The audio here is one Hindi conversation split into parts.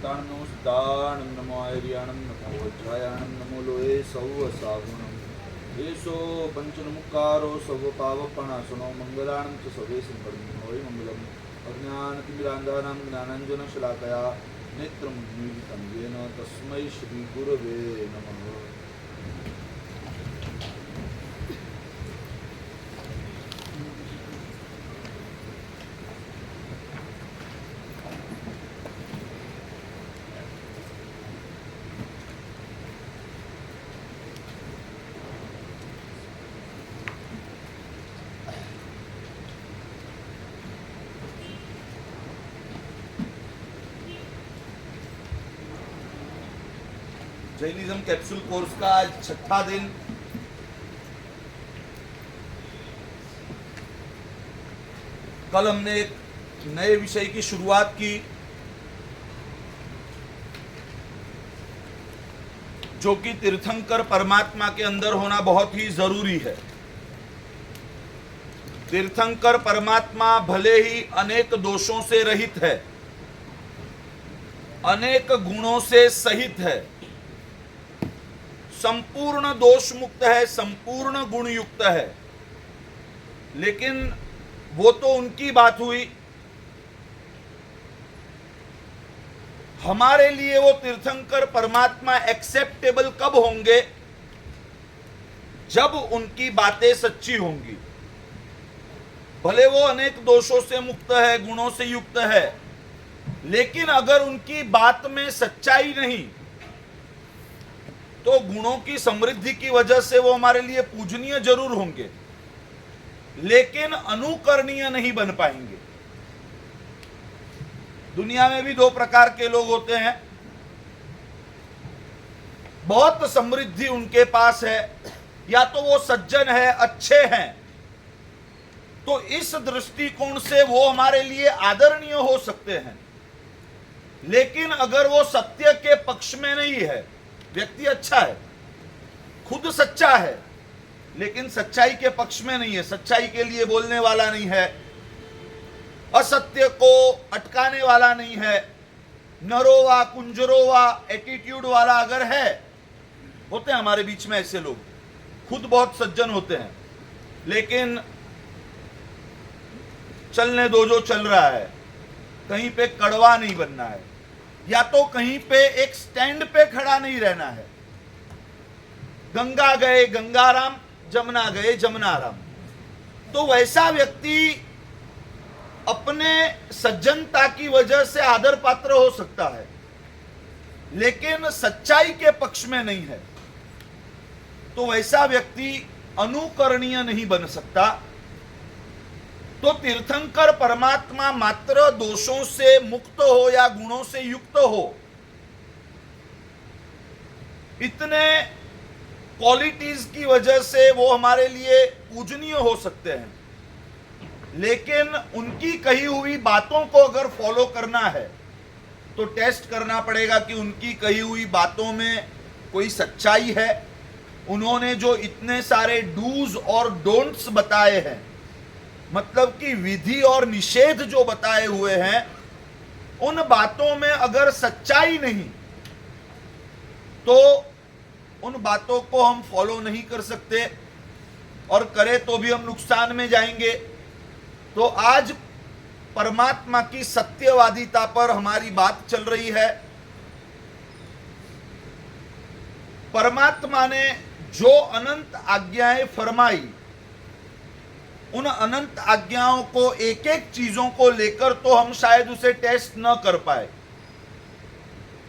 ताणनो सिद्धाणं नमो आर्याणं नमो वज्रायाणं नमो लोये सौव सागुणं येषो पंचनमुक्कारो सर्वपावपणासनो मंगलानं च सर्वे संकर्मणो मंगलम् अज्ञानतिमिरान्धानां ज्ञानाञ्जनशलाकया नेत्रं मीलितं येन तस्मै श्रीगुरवे नमः। जैनिज्म कैप्सूल कोर्स का आज छठा दिन। कल हमने एक नए विषय की शुरुआत की जो कि तीर्थंकर परमात्मा के अंदर होना बहुत ही जरूरी है। तीर्थंकर परमात्मा भले ही अनेक दोषों से रहित है, अनेक गुणों से सहित है, संपूर्ण दोष मुक्त है, संपूर्ण गुण युक्त है, लेकिन वो तो उनकी बात हुई। हमारे लिए वो तीर्थंकर परमात्मा एक्सेप्टेबल कब होंगे? जब उनकी बातें सच्ची होंगी। भले वो अनेक दोषों से मुक्त है, गुणों से युक्त है, लेकिन अगर उनकी बात में सच्चाई नहीं तो गुणों की समृद्धि की वजह से वो हमारे लिए पूजनीय जरूर होंगे, लेकिन अनुकरणीय नहीं बन पाएंगे। दुनिया में भी दो प्रकार के लोग होते हैं। बहुत समृद्धि उनके पास है, या तो वो सज्जन है, अच्छे हैं, तो इस दृष्टिकोण से वो हमारे लिए आदरणीय हो सकते हैं। लेकिन अगर वो सत्य के पक्ष में नहीं है, व्यक्ति अच्छा है, खुद सच्चा है, लेकिन सच्चाई के पक्ष में नहीं है, सच्चाई के लिए बोलने वाला नहीं है, असत्य को अटकाने वाला नहीं है, नरोवा कुंजरोवा एटीट्यूड वाला अगर है, होते हैं हमारे बीच में ऐसे लोग, खुद बहुत सज्जन होते हैं, लेकिन चलने दो जो चल रहा है, कहीं पे कड़वा नहीं बनना है, या तो कहीं पे एक स्टैंड पे खड़ा नहीं रहना है। गंगा गए गंगाराम, जमुना गए जमुनाराम। तो वैसा व्यक्ति अपने सज्जनता की वजह से आदर पात्र हो सकता है, लेकिन सच्चाई के पक्ष में नहीं है, तो वैसा व्यक्ति अनुकरणीय नहीं बन सकता। तो तीर्थंकर परमात्मा मात्र दोषों से मुक्त हो या गुणों से युक्त हो, इतने क्वालिटीज की वजह से वो हमारे लिए पूजनीय हो सकते हैं, लेकिन उनकी कही हुई बातों को अगर फॉलो करना है तो टेस्ट करना पड़ेगा कि उनकी कही हुई बातों में कोई सच्चाई है। उन्होंने जो इतने सारे डूज और डोंट्स बताए हैं, मतलब कि विधि और निषेध जो बताए हुए हैं, उन बातों में अगर सच्चाई नहीं तो उन बातों को हम फॉलो नहीं कर सकते, और करें तो भी हम नुकसान में जाएंगे। तो आज परमात्मा की सत्यवादिता पर हमारी बात चल रही है। परमात्मा ने जो अनंत आज्ञाएं फरमाई, उन अनंत आज्ञाओं को, एक एक चीजों को लेकर तो हम शायद उसे टेस्ट न कर पाए।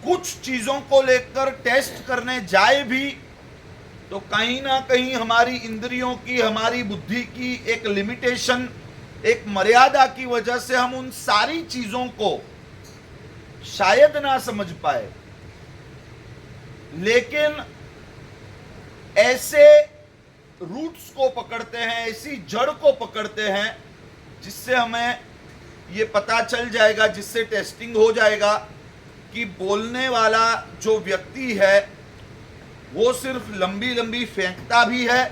कुछ चीजों को लेकर टेस्ट करने जाए भी तो कहीं ना कहीं हमारी इंद्रियों की, हमारी बुद्धि की एक लिमिटेशन, एक मर्यादा की वजह से हम उन सारी चीजों को शायद ना समझ पाए। लेकिन ऐसे रूट्स को पकड़ते हैं, ऐसी जड़ को पकड़ते हैं जिससे हमें ये पता चल जाएगा, जिससे टेस्टिंग हो जाएगा कि बोलने वाला जो व्यक्ति है वो सिर्फ लंबी लंबी फेंकता भी है,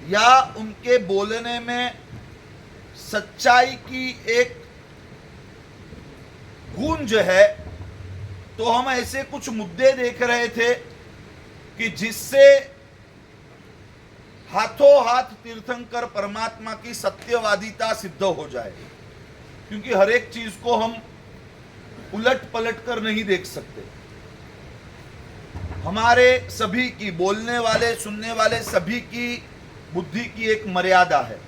या उनके बोलने में सच्चाई की एक गूंज है तो हम ऐसे कुछ मुद्दे देख रहे थे कि जिससे हाथों हाथ तीर्थंकर परमात्मा की सत्यवादिता सिद्ध हो जाए, क्योंकि हर एक चीज को हम उलट पलट कर नहीं देख सकते। हमारे सभी की, बोलने वाले सुनने वाले सभी की बुद्धि की एक मर्यादा है।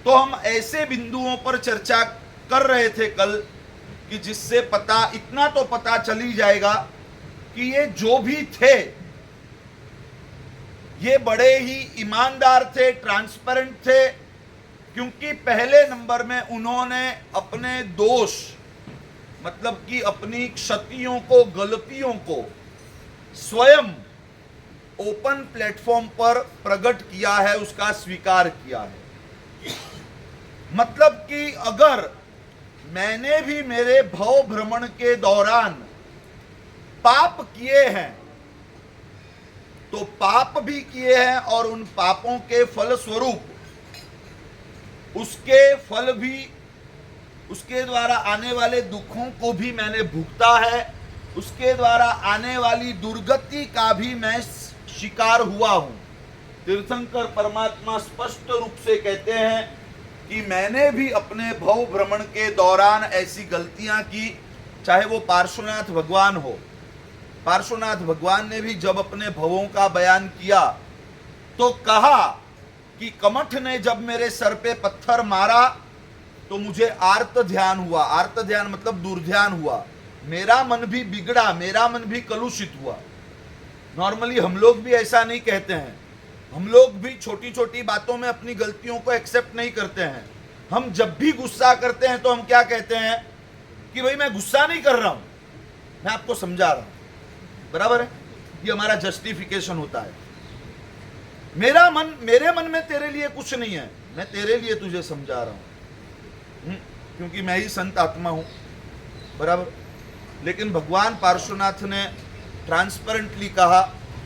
तो हम ऐसे बिंदुओं पर चर्चा कर रहे थे कल कि जिससे इतना तो पता चल ही जाएगा कि ये जो भी थे ये बड़े ही ईमानदार थे, ट्रांसपेरेंट थे, क्योंकि पहले नंबर में उन्होंने अपने दोष, मतलब कि अपनी क्षतियों को, गलतियों को स्वयं ओपन प्लेटफॉर्म पर प्रकट किया है, उसका स्वीकार किया है। मतलब कि अगर मैंने भी मेरे भव भ्रमण के दौरान पाप किए हैं तो पाप भी किए हैं, और उन पापों के फल स्वरूप उसके फल भी, उसके द्वारा आने वाले दुखों को भी मैंने भुगता है, उसके द्वारा आने वाली दुर्गति का भी मैं शिकार हुआ हूं। तीर्थंकर परमात्मा स्पष्ट रूप से कहते हैं कि मैंने भी अपने भव भ्रमण के दौरान ऐसी गलतियां की, चाहे वो पार्श्वनाथ भगवान हो। पार्श्वनाथ भगवान ने भी जब अपने भवों का बयान किया तो कहा कि कमठ ने जब मेरे सर पे पत्थर मारा तो मुझे आर्त ध्यान हुआ। आर्त ध्यान मतलब दुर्ध्यान हुआ, मेरा मन भी बिगड़ा, मेरा मन भी कलुषित हुआ। नॉर्मली हम लोग भी ऐसा नहीं कहते हैं, हम लोग भी छोटी छोटी बातों में अपनी गलतियों को एक्सेप्ट नहीं करते हैं। हम जब भी गुस्सा करते हैं तो हम क्या कहते हैं कि भाई मैं गुस्सा नहीं कर रहा हूं, मैं आपको समझा रहा हूं, बराबर है। ये हमारा जस्टिफिकेशन होता है। मेरे मन में तेरे लिए कुछ नहीं है, मैं तेरे लिए तुझे समझा रहा हूं, क्योंकि मैं ही संत आत्मा हूं, बराबर। लेकिन भगवान पार्श्वनाथ ने ट्रांसपेरेंटली कहा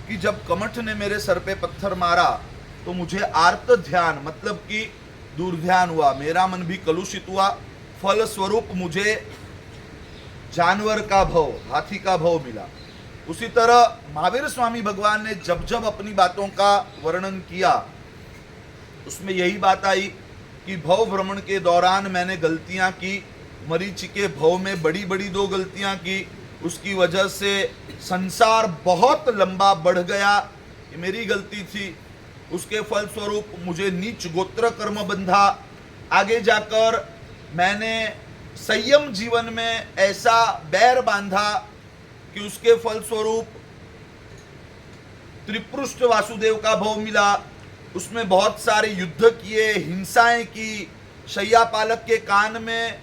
कि जब कमठ ने मेरे सर पे पत्थर मारा तो मुझे आर्त ध्यान मतलब कि दुर्ध्यान हुआ, मेरा मन भी कलुषित हुआ, फल स्वरूप मुझे जानवर का भव, हाथी का भव मिला। उसी तरह महावीर स्वामी भगवान ने जब जब अपनी बातों का वर्णन किया उसमें यही बात आई कि भव भ्रमण के दौरान मैंने गलतियां की, मरीचि के भव में बड़ी बड़ी 2 गलतियां की, उसकी वजह से संसार बहुत लंबा बढ़ गया, ये मेरी गलती थी। उसके फल स्वरूप मुझे नीच गोत्र कर्म बंधा। आगे जाकर मैंने संयम जीवन में ऐसा बैर बांधा कि उसके फल स्वरूप त्रिपुरुष वासुदेव का भव मिला, उसमें बहुत सारे युद्ध किए, हिंसाएं की, शैयापालक के कान में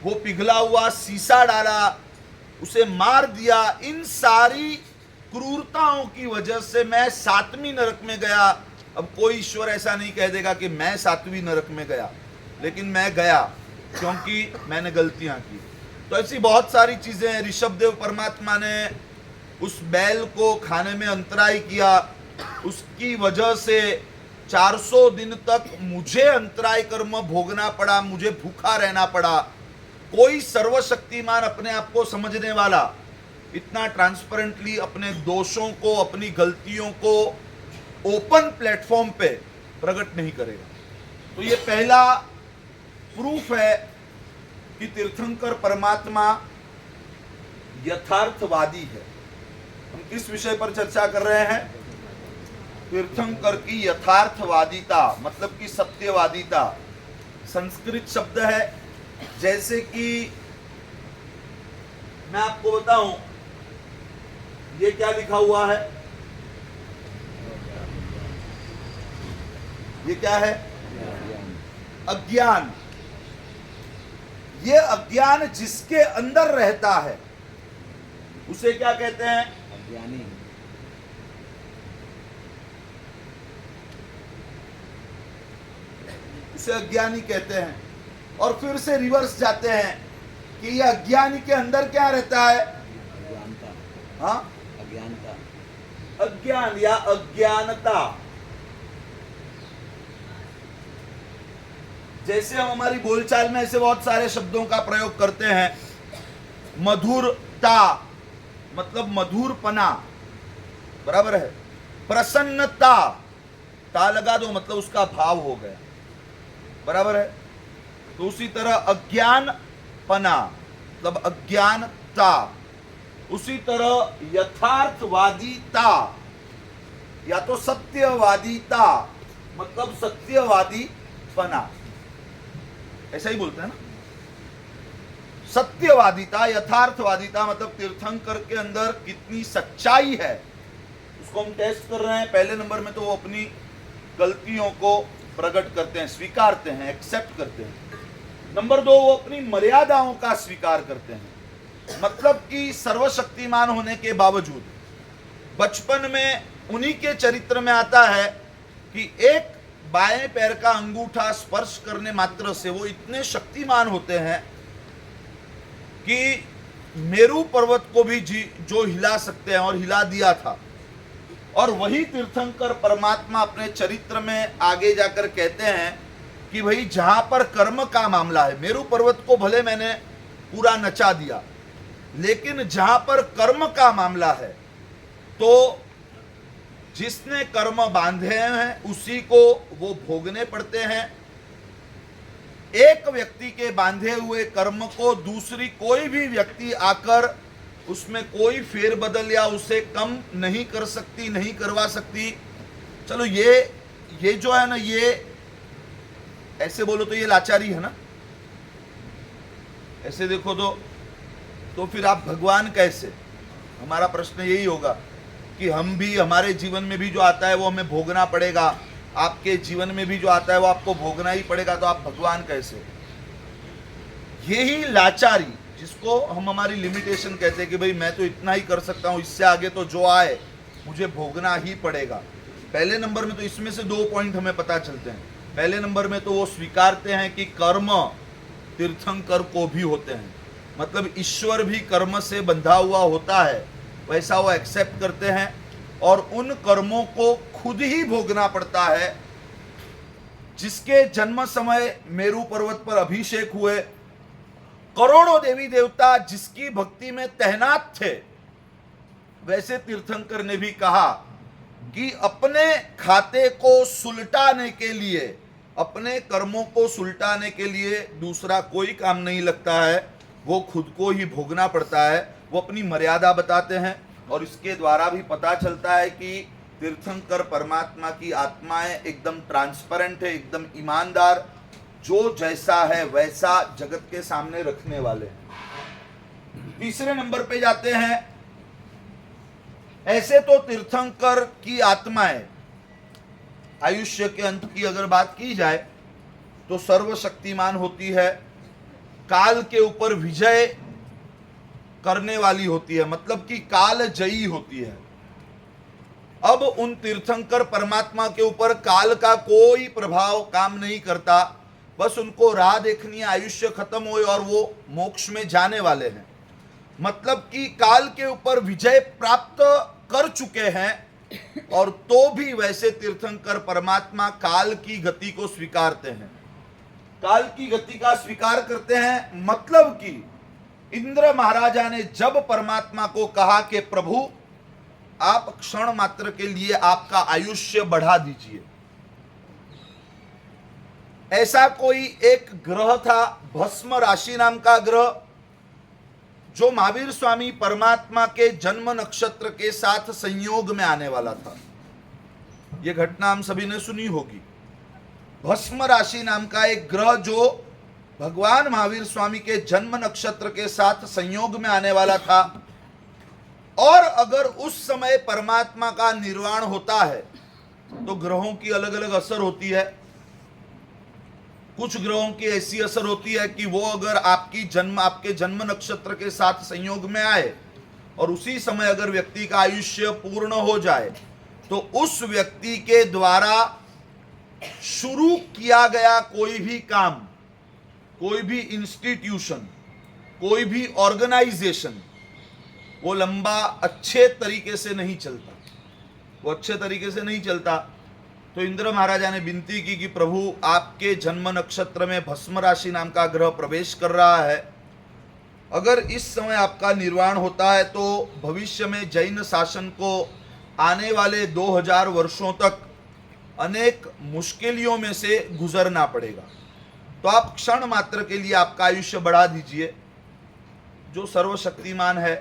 वो पिघला हुआ सीसा डाला, उसे मार दिया। इन सारी क्रूरताओं की वजह से मैं 7वीं नरक में गया। अब कोई ईश्वर ऐसा नहीं कह देगा कि मैं 7वीं नरक में गया, लेकिन मैं गया क्योंकि मैंने गलतियां की। तो ऐसी बहुत सारी चीजें हैं। ऋषभदेव परमात्मा ने उस बैल को खाने में अंतराय किया, उसकी वजह से 400 दिन तक मुझे अंतराय कर्म भोगना पड़ा, मुझे भूखा रहना पड़ा। कोई सर्वशक्तिमान अपने आप को समझने वाला इतना ट्रांसपेरेंटली अपने दोषों को, अपनी गलतियों को ओपन प्लेटफॉर्म पे प्रकट नहीं करेगा। तो ये पहला प्रूफ है कि तीर्थंकर परमात्मा यथार्थवादी है। हम किस विषय पर चर्चा कर रहे हैं? तीर्थंकर की यथार्थवादिता मतलब कि सत्यवादिता। संस्कृत शब्द है, जैसे कि मैं आपको बताऊं, ये क्या लिखा हुआ है? ये क्या है? अज्ञान। ये अज्ञान जिसके अंदर रहता है उसे क्या कहते हैं? अज्ञानी। उसे अज्ञानी कहते हैं। और फिर से रिवर्स जाते हैं कि ये अज्ञानी के अंदर क्या रहता है? अज्ञानता। हाँ, अज्ञानता, अज्ञान या अज्ञानता। जैसे हम हमारी बोलचाल में ऐसे बहुत सारे शब्दों का प्रयोग करते हैं। मधुरता मतलब मधुरपना, बराबर है। प्रसन्नता, ता लगा दो मतलब उसका भाव हो गया, बराबर है। तो उसी तरह अज्ञानपना मतलब अज्ञानता, उसी तरह यथार्थवादीता या तो सत्यवादीता मतलब सत्यवादीपना, ऐसा ही बोलते हैं ना। सत्यवादीता, यथार्थवादीता मतलब तीर्थंकर के अंदर कितनी सच्चाई है उसको हम टेस्ट कर रहे हैं। पहले नंबर में तो वो अपनी गलतियों को प्रकट करते हैं, स्वीकारते हैं, एक्सेप्ट करते हैं। नंबर 2, वो अपनी मर्यादाओं का स्वीकार करते हैं, मतलब कि सर्वशक्तिमान होने के बावजूद बचपन में उन्हीं के चरित्र में आता है कि एक बाएं पैर का अंगूठा स्पर्श करने मात्र से वो इतने शक्तिमान होते हैं कि मेरू पर्वत को भी जो हिला सकते हैं और हिला दिया था। और वही तीर्थंकर परमात्मा अपने चरित्र में आगे जाकर कहते हैं कि भाई जहां पर कर्म का मामला है, मेरू पर्वत को भले मैंने पूरा नचा दिया, लेकिन जहां पर कर्म का मामला है तो जिसने कर्म बांधे हैं उसी को वो भोगने पड़ते हैं। एक व्यक्ति के बांधे हुए कर्म को दूसरी कोई भी व्यक्ति आकर उसमें कोई फेरबदल या उसे कम नहीं कर सकती, नहीं करवा सकती। चलो ये जो है ना, ये ऐसे बोलो तो ये लाचारी है ना, ऐसे देखो तो फिर आप भगवान कैसे? हमारा प्रश्न यही होगा कि हम भी, हमारे जीवन में भी जो आता है वो हमें भोगना पड़ेगा, आपके जीवन में भी जो आता है वो आपको भोगना ही पड़ेगा, तो आप भगवान कैसे? यही लाचारी जिसको हम हमारी लिमिटेशन कहते हैं कि भाई मैं तो इतना ही कर सकता हूं, इससे आगे तो जो आए मुझे भोगना ही पड़ेगा। पहले नंबर में तो इसमें से 2 पॉइंट हमें पता चलते हैं। पहले नंबर में तो वो स्वीकारते हैं कि कर्म तीर्थंकर को भी होते हैं, मतलब ईश्वर भी कर्म से बंधा हुआ होता है, वैसा वो एक्सेप्ट करते हैं और उन कर्मों को खुद ही भोगना पड़ता है। जिसके जन्म समय मेरू पर्वत पर अभिषेक हुए, करोड़ों देवी देवता जिसकी भक्ति में तैनात थे, वैसे तीर्थंकर ने भी कहा कि अपने खाते को सुलटाने के लिए, अपने कर्मों को सुलटाने के लिए दूसरा कोई काम नहीं लगता है, वो खुद को ही भोगना पड़ता है। वो अपनी मर्यादा बताते हैं और इसके द्वारा भी पता चलता है कि तीर्थंकर परमात्मा की आत्माएं एकदम ट्रांसपेरेंट है, एकदम ईमानदार, जो जैसा है वैसा जगत के सामने रखने वाले हैं। तीसरे नंबर पे जाते हैं। ऐसे तो तीर्थंकर की आत्माएं, आयुष्य के अंत की अगर बात की जाए तो सर्वशक्तिमान होती है, काल के ऊपर विजय करने वाली होती है, मतलब कि काल जयी होती है। अब उन तीर्थंकर परमात्मा के ऊपर काल का कोई प्रभाव काम नहीं करता, बस उनको राह देखनी है, आयुष्य खत्म हो और वो मोक्ष में जाने वाले हैं। मतलब कि काल के ऊपर विजय प्राप्त कर चुके हैं और तो भी वैसे तीर्थंकर परमात्मा काल की गति को स्वीकारते हैं, काल की गति का स्वीकार करते हैं। मतलब कि इंद्र महाराजा ने जब परमात्मा को कहा कि प्रभु आप क्षण मात्र के लिए आपका आयुष्य बढ़ा दीजिए, ऐसा कोई एक ग्रह था भस्म राशि नाम का ग्रह, जो महावीर स्वामी परमात्मा के जन्म नक्षत्र के साथ संयोग में आने वाला था। यह घटना हम सभी ने सुनी होगी। भस्म राशि नाम का एक ग्रह जो भगवान महावीर स्वामी के जन्म नक्षत्र के साथ संयोग में आने वाला था, और अगर उस समय परमात्मा का निर्वाण होता है तो ग्रहों की अलग अलग असर होती है। कुछ ग्रहों की ऐसी असर होती है कि वो अगर आपके जन्म नक्षत्र के साथ संयोग में आए और उसी समय अगर व्यक्ति का आयुष्य पूर्ण हो जाए तो उस व्यक्ति के द्वारा शुरू किया गया कोई भी काम, कोई भी इंस्टीट्यूशन, कोई भी ऑर्गेनाइजेशन वो लंबा अच्छे तरीके से नहीं चलता, वो अच्छे तरीके से नहीं चलता। तो इंद्र महाराजा ने विनती की कि प्रभु आपके जन्म नक्षत्र में भस्म राशि नाम का ग्रह प्रवेश कर रहा है अगर इस समय आपका निर्वाण होता है तो भविष्य में जैन शासन को आने वाले 2000 वर्षों तक अनेक मुश्किलों में से गुजरना पड़ेगा। तो आप क्षण मात्र के लिए आपका आयुष्य बढ़ा दीजिए। जो सर्वशक्तिमान है,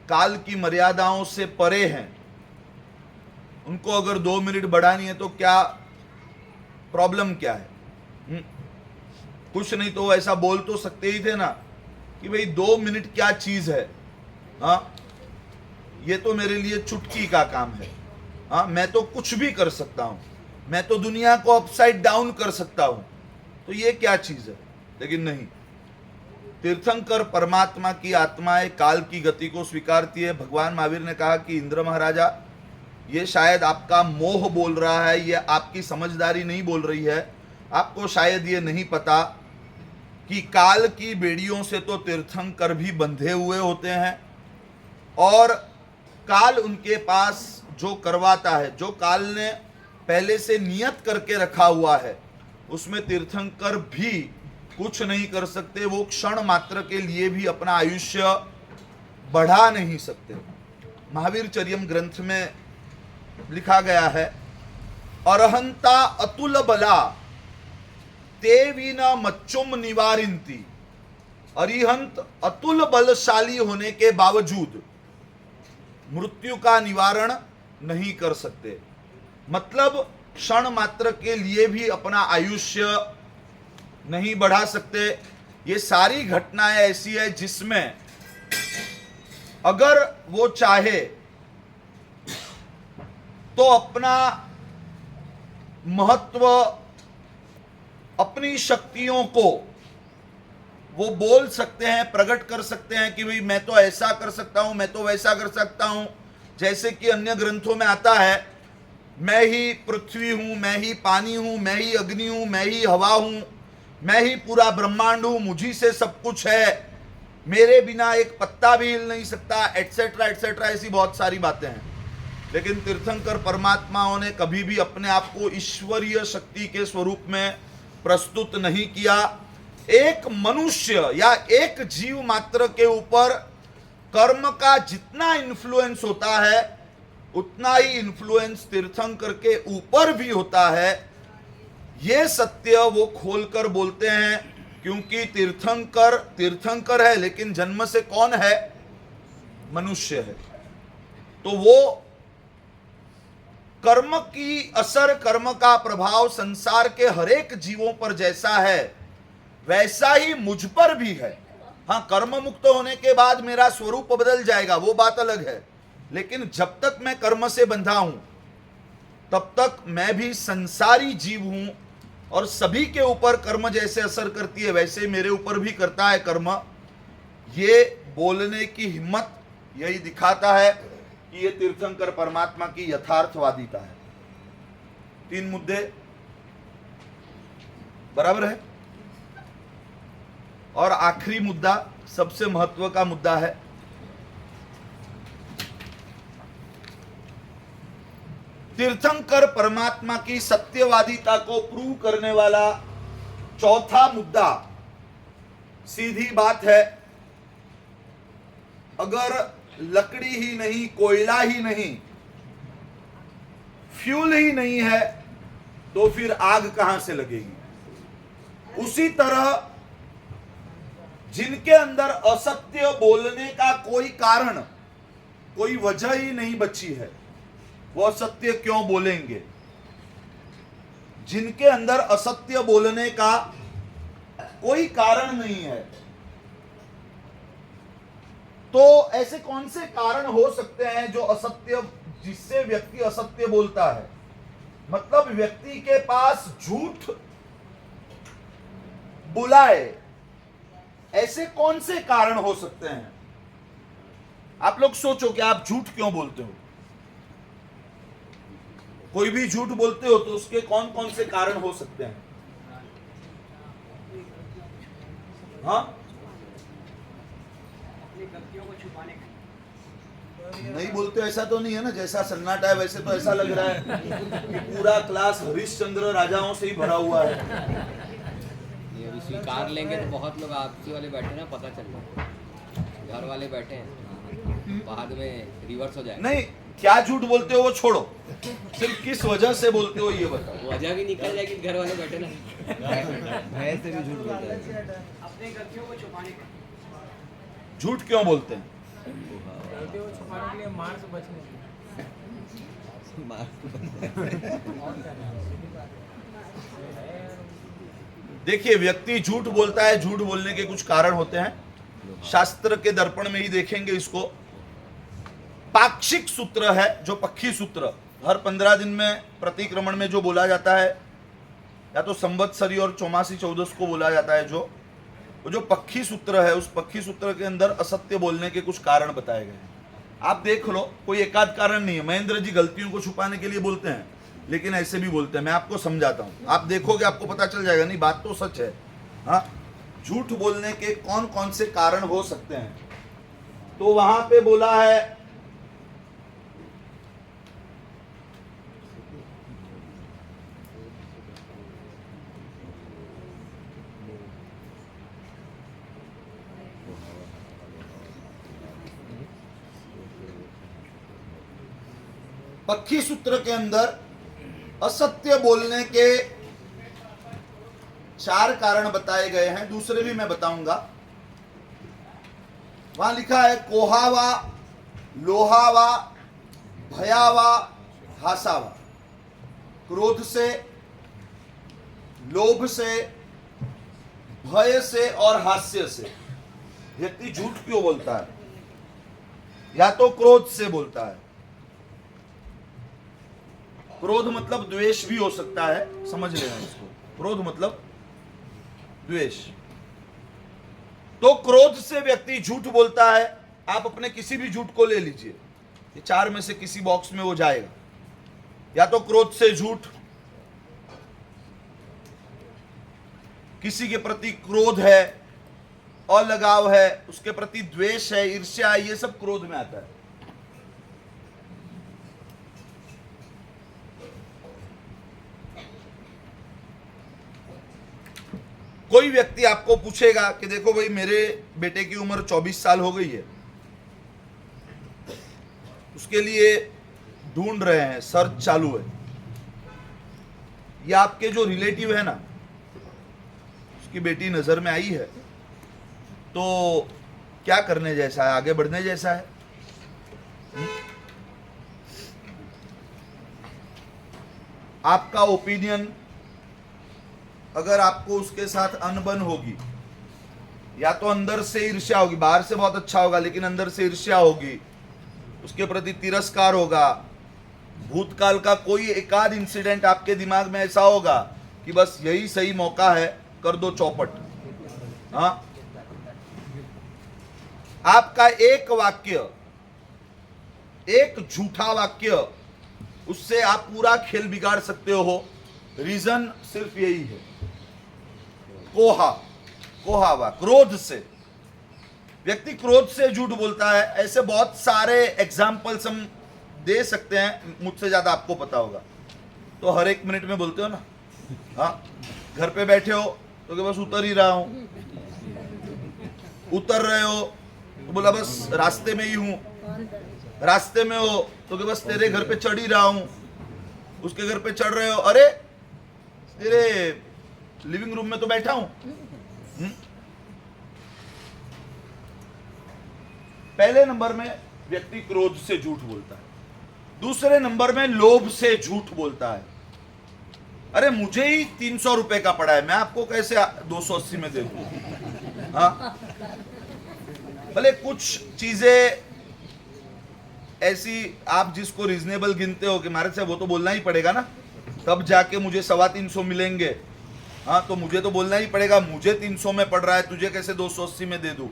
काल की मर्यादाओं से परे हैं, उनको अगर 2 मिनट बढ़ानी है तो क्या प्रॉब्लम क्या है? कुछ नहीं तो ऐसा बोल तो सकते ही थे ना कि भाई 2 मिनट क्या चीज है। हाँ, ये तो मेरे लिए चुटकी का काम है। हाँ, मैं तो कुछ भी कर सकता हूं, मैं तो दुनिया को अपसाइड डाउन कर सकता हूं, तो ये क्या चीज है? लेकिन नहीं, तीर्थंकर परमात्मा की आत्माएं काल की गति को स्वीकारती है। भगवान महावीर ने कहा कि इंद्र महाराजा, ये शायद आपका मोह बोल रहा है, ये आपकी समझदारी नहीं बोल रही है। आपको शायद ये नहीं पता कि काल की बेड़ियों से तो तीर्थंकर भी बंधे हुए होते हैं, और काल उनके पास जो करवाता है, जो काल ने पहले से नियत करके रखा हुआ है, उसमें तीर्थंकर भी कुछ नहीं कर सकते। वो क्षण मात्र के लिए भी अपना आयुष्य बढ़ा नहीं सकते। महावीर चर्यम ग्रंथ में लिखा गया है, अरहंता अतुल बला ते विना मच्चुम निवारिंती। अरिहंत अतुल बलशाली होने के बावजूद मृत्यु का निवारण नहीं कर सकते। मतलब क्षण मात्र के लिए भी अपना आयुष्य नहीं बढ़ा सकते। ये सारी घटनाएं ऐसी है जिसमें अगर वो चाहे तो अपना महत्व, अपनी शक्तियों को वो बोल सकते हैं, प्रकट कर सकते हैं कि भाई मैं तो ऐसा कर सकता हूं, मैं तो वैसा कर सकता हूं। जैसे कि अन्य ग्रंथों में आता है, मैं ही पृथ्वी हूं, मैं ही पानी हूं, मैं ही अग्नि हूं, मैं ही हवा हूं, मैं ही पूरा ब्रह्मांड हूं, मुझी से सब कुछ है, मेरे बिना एक पत्ता भी हिल नहीं सकता, एटसेट्रा एटसेट्रा। ऐसी बहुत सारी बातें हैं। लेकिन तीर्थंकर परमात्माओं ने कभी भी अपने आप को ईश्वरीय शक्ति के स्वरूप में प्रस्तुत नहीं किया। एक मनुष्य या एक जीव मात्र के ऊपर कर्म का जितना इन्फ्लुएंस होता है, उतना ही इन्फ्लुएंस तीर्थंकर के ऊपर भी होता है। ये सत्य वो खोलकर बोलते हैं, क्योंकि तीर्थंकर है, लेकिन जन्म से कौन है? मनुष्य है। तो वो कर्म की असर, कर्म का प्रभाव संसार के हरेक जीवों पर जैसा है, वैसा ही मुझ पर भी है। हाँ, कर्म मुक्त होने के बाद मेरा स्वरूप बदल जाएगा, वो बात अलग है। लेकिन जब तक मैं कर्म से बंधा हूं, तब तक मैं भी संसारी जीव हूं, और सभी के ऊपर कर्म जैसे असर करती है, वैसे मेरे ऊपर भी करता है कर्म। ये बोलने की हिम्मत यही दिखाता है कि ये तीर्थंकर परमात्मा की यथार्थवादिता है। 3 मुद्दे बराबर है। और आखिरी मुद्दा, सबसे महत्व का मुद्दा है, तीर्थंकर परमात्मा की सत्यवादिता को प्रूव करने वाला चौथा मुद्दा। सीधी बात है, अगर लकड़ी ही नहीं, कोयला ही नहीं, फ्यूल ही नहीं है, तो फिर आग कहां से लगेगी? उसी तरह जिनके अंदर असत्य बोलने का कोई कारण, कोई वजह ही नहीं बची है, वो असत्य क्यों बोलेंगे? जिनके अंदर असत्य बोलने का कोई कारण नहीं है, तो ऐसे कौन से कारण हो सकते हैं जो असत्य, जिससे व्यक्ति असत्य बोलता है? मतलब व्यक्ति के पास झूठ बुलाए, ऐसे कौन से कारण हो सकते हैं? आप लोग सोचो कि आप झूठ क्यों बोलते हो? कोई भी झूठ बोलते हो तो उसके कौन कौन से कारण हो सकते हैं? हाँ, नहीं बोलते ऐसा तो नहीं है ना? जैसा सन्नाटा है वैसे तो ऐसा लग रहा है कि पूरा क्लास हरिश्चंद्र राजाओं से ही भरा हुआ है। ये अभी स्वीकार लेंगे तो बहुत लोग आपसी वाले बैठे ना, पता चल रहा है। घर वाले बैठे हैं, बाद में रिवर्स हो जाएगा। नहीं, क्या झूठ बोलते हो वो छोड़ो, सिर्फ किस वजह से बोलते हो ये बताओ। वजह भी निकल जाएगी, घर वाले बैठे ना। भय से भी झूठ बोलता है। अपनी गलतियों को छुपाने के लिए, झूठ क्यों बोलते हैं? गलतियों को छुपाने के लिए, मार से बचने के लिए। देखिए, व्यक्ति झूठ बोलता है, झूठ बोलने के कुछ कारण होते हैं, शास्त्र के दर्पण में ही देखेंगे इसको। पाक्षिक सूत्र है, जो पक्षी सूत्र हर 15 दिन में प्रतिक्रमण में जो बोला जाता है, या तो संवत्सरी और चौमासी चौदस को बोला जाता है, जो वो जो पक्षी सूत्र है, उस पक्षी सूत्र के अंदर असत्य बोलने के कुछ कारण बताए गए हैं। आप देख लो, कोई एकाध कारण नहीं है। महेंद्र जी गलतियों को छुपाने के लिए बोलते हैं, लेकिन ऐसे भी बोलते हैं। मैं आपको समझाता हूं, आप देखोगे आपको पता चल जाएगा। नहीं, बात तो सच है। हाँ, झूठ बोलने के कौन कौन से कारण हो सकते हैं, तो वहां पे बोला है पक्षी सूत्र के अंदर असत्य बोलने के 4 कारण बताए गए हैं, दूसरे भी मैं बताऊंगा। वहां लिखा है कोहावा, लोहावा, भयावा, हासावा। क्रोध से, लोभ से, भय से और हास्य से व्यक्ति झूठ क्यों बोलता है? या तो क्रोध से बोलता है। क्रोध मतलब द्वेष भी हो सकता है, समझ लेना इसको। क्रोध मतलब द्वेष। तो क्रोध से व्यक्ति झूठ बोलता है। आप अपने किसी भी झूठ को ले लीजिए, ये 4 में से किसी बॉक्स में वो जाएगा। या तो क्रोध से झूठ, किसी के प्रति क्रोध है, अलगाव है, उसके प्रति द्वेष है, ईर्ष्या है, ये सब क्रोध में आता है। कोई व्यक्ति आपको पूछेगा कि देखो भाई, मेरे बेटे की उम्र 24 साल हो गई है, उसके लिए ढूंढ रहे हैं, सर्च चालू है। ये आपके जो रिलेटिव है ना, उसकी बेटी नजर में आई है, तो क्या करने जैसा है, आगे बढ़ने जैसा है? आपका ओपिनियन, अगर आपको उसके साथ अनबन होगी, या तो अंदर से ईर्ष्या होगी, बाहर से बहुत अच्छा होगा लेकिन अंदर से ईर्ष्या होगी, उसके प्रति तिरस्कार होगा, भूतकाल का कोई एकाध इंसिडेंट आपके दिमाग में ऐसा होगा कि बस यही सही मौका है, कर दो चौपट। हाँ, आपका एक वाक्य, एक झूठा वाक्य, उससे आप पूरा खेल बिगाड़ सकते हो। रीजन सिर्फ यही है, कोहावा, क्रोध से। व्यक्ति क्रोध से झूठ बोलता है। ऐसे बहुत सारे एग्जाम्पल्स हम दे सकते हैं, मुझसे ज्यादा आपको पता होगा। तो हर 1 मिनट में बोलते हो ना, हाँ, घर पे बैठे हो तो कि बस उतर ही रहा हूं, उतर रहे हो तो बोला बस रास्ते में ही हूं, रास्ते में हो तो कि बस तेरे घर पे चढ़ ही रहा हूं, उसके घर पे चढ़ रहे हो, अरे तेरे लिविंग रूम में तो बैठा हूं। पहले नंबर में व्यक्ति क्रोध से झूठ बोलता है। दूसरे नंबर में लोभ से झूठ बोलता है। अरे मुझे ही 300 रुपए का पड़ा है, मैं आपको कैसे 280 में दे दूं? हाँ, भले कुछ चीजें ऐसी आप जिसको रीजनेबल गिनते हो कि मारे से वो तो बोलना ही पड़ेगा ना, तब जाके मुझे 325 मिलेंगे। हाँ, तो मुझे तो बोलना ही पड़ेगा, मुझे 300 में पड़ रहा है, तुझे कैसे 280 में दे दूं?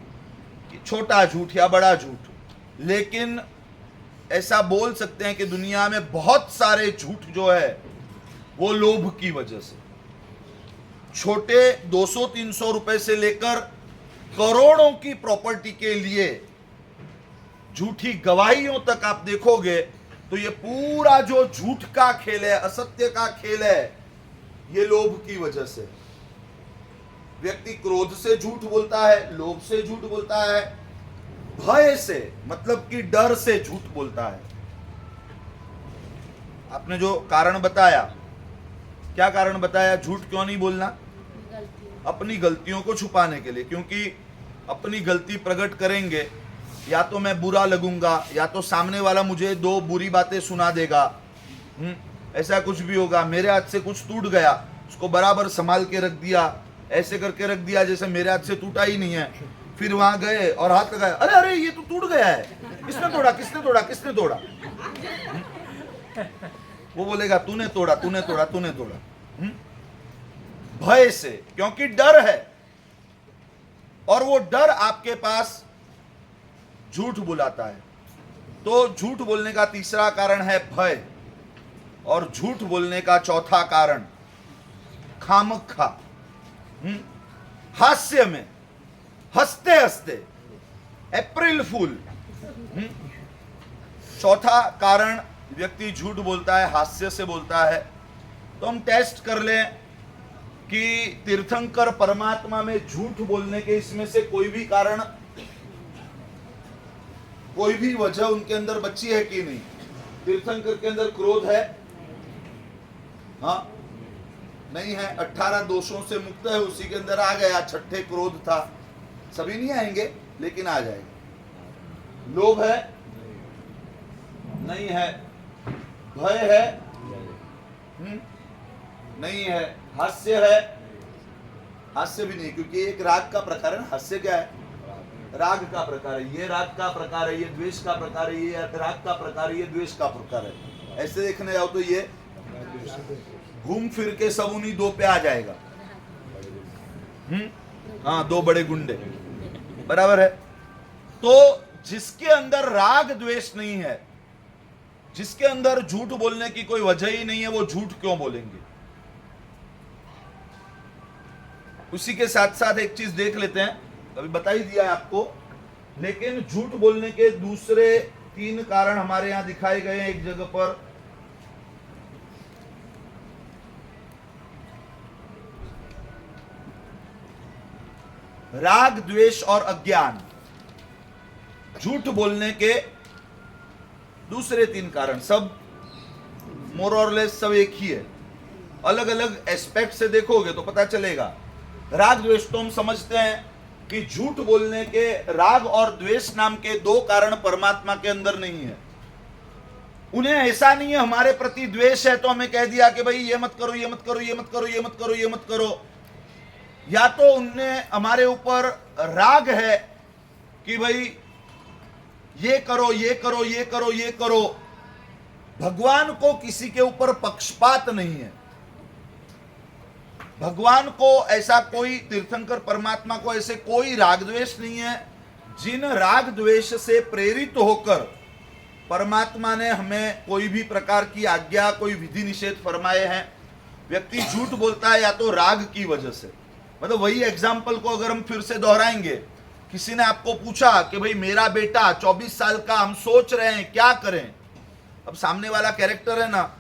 छोटा झूठ या बड़ा झूठ, लेकिन ऐसा बोल सकते हैं कि दुनिया में बहुत सारे झूठ जो है वो लोभ की वजह से। छोटे 200-300 रुपए से लेकर करोड़ों की प्रॉपर्टी के लिए झूठी गवाहियों तक आप देखोगे तो ये पूरा जो झूठ का खेल है, असत्य का खेल है, ये लोभ की वजह से। व्यक्ति क्रोध से झूठ बोलता है, लोभ से झूठ बोलता है, भय से मतलब कि डर से झूठ बोलता है। आपने जो कारण बताया, क्या कारण बताया? झूठ क्यों नहीं बोलना? अपनी गलतियों को छुपाने के लिए, क्योंकि अपनी गलती प्रकट करेंगे या तो मैं बुरा लगूंगा या तो सामने वाला मुझे दो बुरी बातें सुना देगा, ऐसा कुछ भी होगा। मेरे हाथ से कुछ टूट गया, उसको बराबर संभाल के रख दिया, ऐसे करके रख दिया जैसे मेरे हाथ से टूटा ही नहीं है। फिर वहां गए और हाथ लगाया, अरे अरे ये तो टूट गया है, किसने तोड़ा किसने तोड़ा किसने तोड़ा? वो बोलेगा तूने तोड़ा तूने तोड़ा तूने तोड़ा। भय से, क्योंकि डर है, और वो डर आपके पास झूठ बुलाता है। तो झूठ बोलने का तीसरा कारण है भय, और झूठ बोलने का चौथा कारण खामखा, हास्य में हंसते हंसते, अप्रैल फूल। चौथा कारण व्यक्ति झूठ बोलता है, हास्य से बोलता है। तो हम टेस्ट कर लें कि तीर्थंकर परमात्मा में झूठ बोलने के इसमें से कोई भी कारण, कोई भी वजह उनके अंदर बची है कि नहीं? तीर्थंकर के अंदर क्रोध है? हाँ, नहीं है। 18 दोषों से मुक्त है, उसी के अंदर आ गया। छठे क्रोध था, सभी नहीं आएंगे लेकिन आ जाएगा। लोभ है? नहीं है। भय है? नहीं है। हास्य है? हास्य भी नहीं, क्योंकि एक राग का प्रकार है। हास्य क्या है? राग का प्रकार है। ये राग का प्रकार है, ये द्वेष का प्रकार है, ये राग का प्रकार है, ये द्वेष का प्रकार है। ऐसे देखने जाओ तो ये घूम फिर के सब उन्हीं दो पे आ जाएगा। हाँ, दो बड़े गुंडे, बराबर है। तो जिसके अंदर राग द्वेष नहीं है, जिसके अंदर झूठ बोलने की कोई वजह ही नहीं है, वो झूठ क्यों बोलेंगे? उसी के साथ साथ एक चीज देख लेते हैं, अभी बता ही दिया है आपको, लेकिन झूठ बोलने के दूसरे 3 कारण हमारे यहां दिखाए गए हैं एक जगह पर। राग, द्वेष और अज्ञान, झूठ बोलने के दूसरे 3 कारण, सब मोर और लेस सब एक ही है। अलग अलग एस्पेक्ट से देखोगे तो पता चलेगा। राग द्वेष तो हम समझते हैं कि झूठ बोलने के राग और द्वेष नाम के 2 कारण परमात्मा के अंदर नहीं है। उन्हें ऐसा नहीं है हमारे प्रति द्वेष है तो हमें कह दिया कि भाई ये मत करो, ये मत करो, ये मत करो, ये मत करो, ये मत करो। या तो उनने हमारे ऊपर राग है कि भाई ये करो, ये करो, ये करो, ये करो। भगवान को किसी के ऊपर पक्षपात नहीं है। भगवान को ऐसा कोई, तीर्थंकर परमात्मा को ऐसे कोई राग द्वेष नहीं है। जिन राग द्वेष से प्रेरित होकर परमात्मा ने हमें कोई भी प्रकार की आज्ञा, कोई विधि निषेध फरमाए हैं, व्यक्ति झूठ बोलता है या तो राग की वजह से। मतलब वही एग्जाम्पल को अगर हम फिर से दोहराएंगे, किसी ने आपको पूछा कि भाई मेरा बेटा 24 साल का, हम सोच रहे हैं क्या करें। अब सामने वाला कैरेक्टर है ना,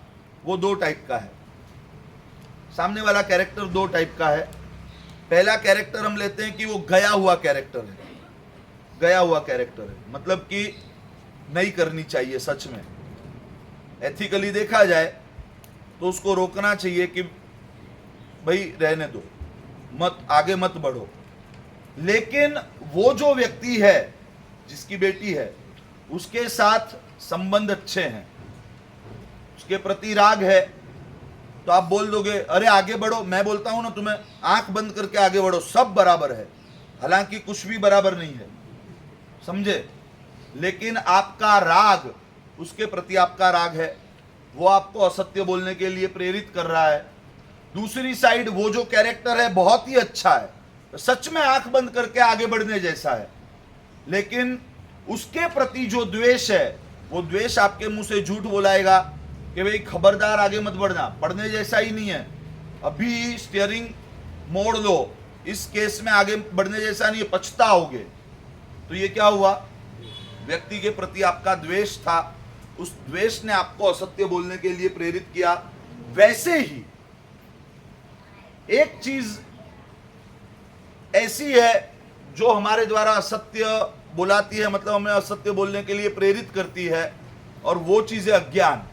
वो 2 टाइप का है। सामने वाला कैरेक्टर 2 टाइप का है। पहला कैरेक्टर हम लेते हैं कि वो गया हुआ कैरेक्टर है। गया हुआ कैरेक्टर है मतलब कि नहीं करनी चाहिए, सच में एथिकली देखा जाए तो उसको रोकना चाहिए कि भाई रहने दो, मत आगे मत बढ़ो। लेकिन वो जो व्यक्ति है, जिसकी बेटी है, उसके साथ संबंध अच्छे हैं, उसके प्रति राग है, तो आप बोल दोगे अरे आगे बढ़ो। मैं बोलता हूं ना तुम्हें, आंख बंद करके आगे बढ़ो, सब बराबर है। हालांकि कुछ भी बराबर नहीं है, समझे। लेकिन आपका राग, उसके प्रति आपका राग है, वो आपको असत्य बोलने के लिए प्रेरित कर रहा है। दूसरी साइड वो जो कैरेक्टर है बहुत ही अच्छा है, सच में आंख बंद करके आगे बढ़ने जैसा है, लेकिन उसके प्रति जो द्वेष है, वो द्वेष आपके मुंह से झूठ बोलाएगा कि भाई खबरदार आगे मत बढ़ना, पढ़ने जैसा ही नहीं है, अभी स्टीयरिंग मोड़ लो, इस केस में आगे बढ़ने जैसा नहीं है, पछताओगे। तो ये क्या हुआ? व्यक्ति के प्रति आपका द्वेष था, उस द्वेष ने आपको असत्य बोलने के लिए प्रेरित किया। वैसे ही एक चीज ऐसी है जो हमारे द्वारा असत्य बुलाती है, मतलब हमें असत्य बोलने के लिए प्रेरित करती है, और वो चीज है अज्ञान।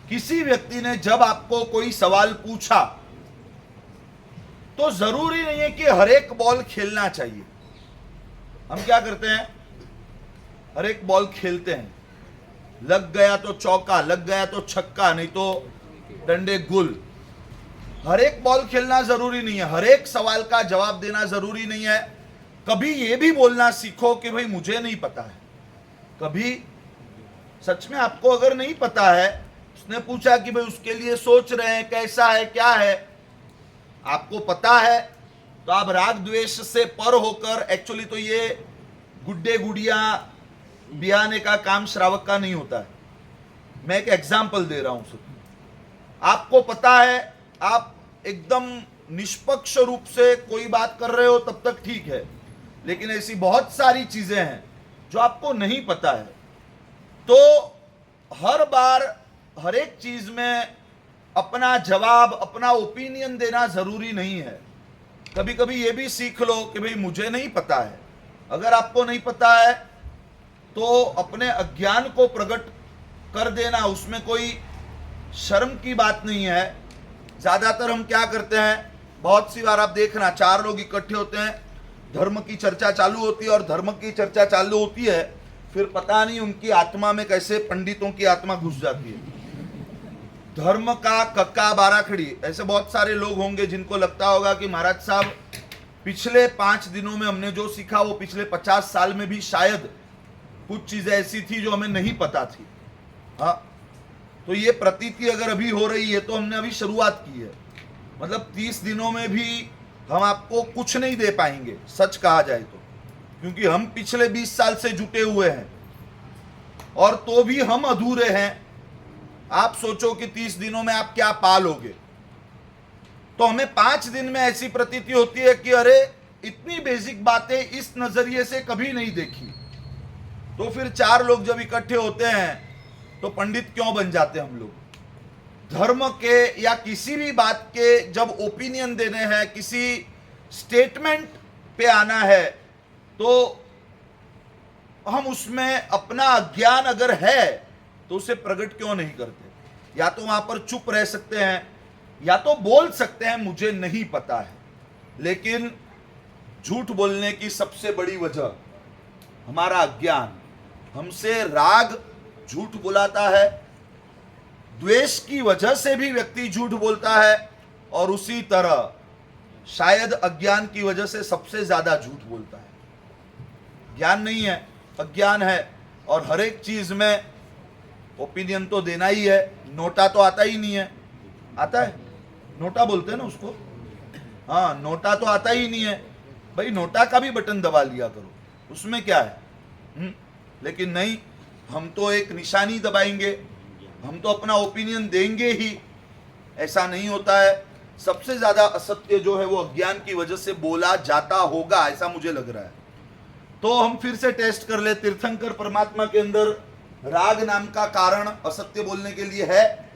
किसी व्यक्ति ने जब आपको कोई सवाल पूछा तो जरूरी नहीं है कि हर एक बॉल खेलना चाहिए। हम क्या करते हैं, हर एक बॉल खेलते हैं, लग गया तो चौका, लग गया तो छक्का, नहीं तो डंडे गुल। हर एक बॉल खेलना जरूरी नहीं है, हर एक सवाल का जवाब देना जरूरी नहीं है। कभी यह भी बोलना सीखो कि भाई मुझे नहीं पता है। कभी सच में आपको अगर नहीं पता है, उसने पूछा कि भाई उसके लिए सोच रहे हैं, कैसा है, क्या है, आपको पता है, तो आप राग द्वेष से पर होकर, एक्चुअली तो ये गुड्डे गुड़िया बिहाने का काम श्रावक का नहीं होता है। मैं एक एग्जाम्पल दे रहा हूं सर। आपको पता है, आप एकदम निष्पक्ष रूप से कोई बात कर रहे हो तब तक ठीक है, लेकिन ऐसी बहुत सारी चीजें हैं जो आपको नहीं पता है। तो हर बार हर एक चीज में अपना जवाब, अपना ओपिनियन देना जरूरी नहीं है। कभी कभी ये भी सीख लो कि भाई मुझे नहीं पता है। अगर आपको नहीं पता है तो अपने अज्ञान को प्रकट कर देना, उसमें कोई शर्म की बात नहीं है। ज्यादातर हम क्या करते हैं, बहुत सी बार आप देखना, चार लोग इकट्ठे होते हैं, धर्म की चर्चा चालू होती है, और धर्म की चर्चा चालू होती है, फिर पता नहीं उनकी आत्मा में कैसे पंडितों की आत्मा घुस जाती है। धर्म का कक्का बाराखड़ी, ऐसे बहुत सारे लोग होंगे जिनको लगता होगा कि महाराज साहब पिछले 5 दिनों में हमने जो सीखा वो पिछले 50 साल में भी शायद कुछ चीजें ऐसी थी जो हमें नहीं पता थी। हाँ, तो ये प्रतीति अगर अभी हो रही है तो हमने अभी शुरुआत की है। मतलब 30 दिनों में भी हम आपको कुछ नहीं दे पाएंगे, सच कहा जाए तो, क्योंकि हम पिछले 20 साल से जुटे हुए हैं, और तो भी हम अधूरे हैं। आप सोचो कि 30 दिनों में आप क्या पालोगे। तो हमें 5 दिन में ऐसी प्रतीति होती है कि अरे इतनी बेसिक बातें इस नजरिए से कभी नहीं देखी। तो फिर 4 लोग जब इकट्ठे होते हैं तो पंडित क्यों बन जाते हैं हम लोग। धर्म के या किसी भी बात के जब ओपिनियन देने हैं, किसी स्टेटमेंट पे आना है, तो हम उसमें अपना अज्ञान अगर है तो उसे प्रकट क्यों नहीं करते। या तो वहां पर चुप रह सकते हैं, या तो बोल सकते हैं मुझे नहीं पता है। लेकिन झूठ बोलने की सबसे बड़ी वजह हमारा अज्ञान। हमसे राग झूठ बुलाता है, द्वेष की वजह से भी व्यक्ति झूठ बोलता है, और उसी तरह शायद अज्ञान की वजह से सबसे ज्यादा झूठ बोलता है। ज्ञान नहीं है, अज्ञान है, और हर एक चीज में ओपिनियन तो देना ही है। नोटा तो आता ही नहीं है, आता है? नोटा बोलते हैं ना उसको। हाँ, नोटा तो आता ही नहीं है भाई, नोटा का भी बटन दबा लिया करो, उसमें क्या है। लेकिन नहीं, हम तो एक निशानी दबाएंगे, हम तो अपना ओपिनियन देंगे ही। ऐसा नहीं होता है। सबसे ज्यादा असत्य जो है वो अज्ञान की वजह से बोला जाता होगा, ऐसा मुझे लग रहा है। तो हम फिर से टेस्ट कर ले, तीर्थंकर परमात्मा के अंदर राग नाम का कारण असत्य बोलने के लिए है?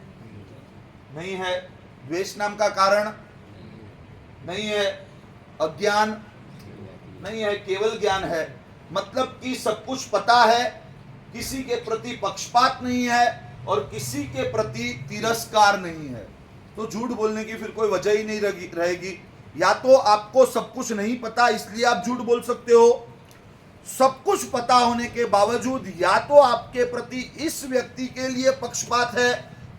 नहीं है। द्वेष नाम का कारण नहीं है। अज्ञान नहीं है, केवल ज्ञान है। मतलब कि सब कुछ पता है, किसी के प्रति पक्षपात नहीं है, और किसी के प्रति तिरस्कार नहीं है। तो झूठ बोलने की फिर कोई वजह ही नहीं रहेगी। या तो आपको सब कुछ नहीं पता इसलिए आप झूठ बोल सकते हो, सब कुछ पता होने के बावजूद या तो आपके प्रति इस व्यक्ति के लिए पक्षपात है,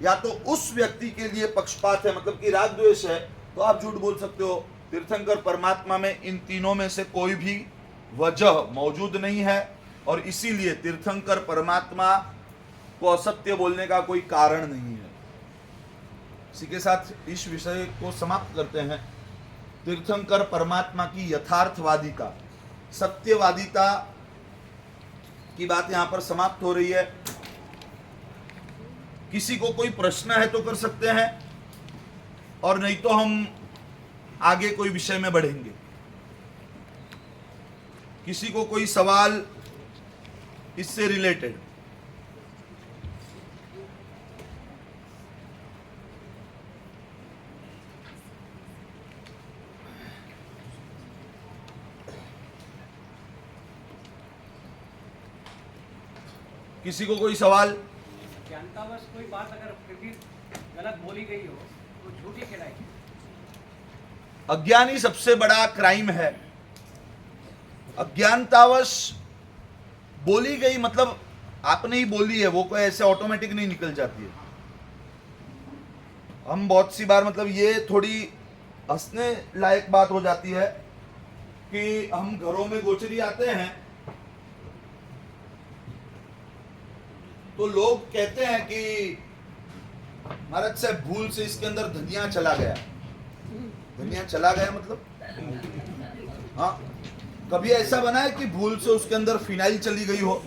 या तो उस व्यक्ति के लिए पक्षपात है, मतलब कि राग द्वेष है, तो आप झूठ बोल सकते हो। तीर्थंकर परमात्मा में इन तीनों में से कोई भी वजह मौजूद नहीं है, और इसीलिए तीर्थंकर परमात्मा को असत्य बोलने का कोई कारण नहीं है। इसी के साथ इस विषय को समाप्त करते हैं। तीर्थंकर परमात्मा की यथार्थवादिता, सत्यवादिता की बात यहां पर समाप्त हो रही है। किसी को कोई प्रश्न है तो कर सकते हैं, और नहीं तो हम आगे कोई विषय में बढ़ेंगे। किसी को कोई सवाल इससे रिलेटेड? किसी को कोई सवाल? जानतावश कोई बात अगर फिर भी गलत बोली गई हो तो झूठी कहलाएगी। अज्ञान ही सबसे बड़ा क्राइम है। अज्ञानतावश बोली गई मतलब आपने ही बोली है, वो कोई ऐसे ऑटोमेटिक नहीं निकल जाती है। हम बहुत सी बार मतलब ये थोड़ी हंसने लायक बात हो जाती है कि हम घरों में गोचरी आते हैं तो लोग कहते हैं कि महाराज साहब भूल से इसके अंदर धनिया चला गया। धनिया चला गया मतलब हाँ, कभी ऐसा बना है कि भूल से उसके अंदर फिनाइल चली गई हो?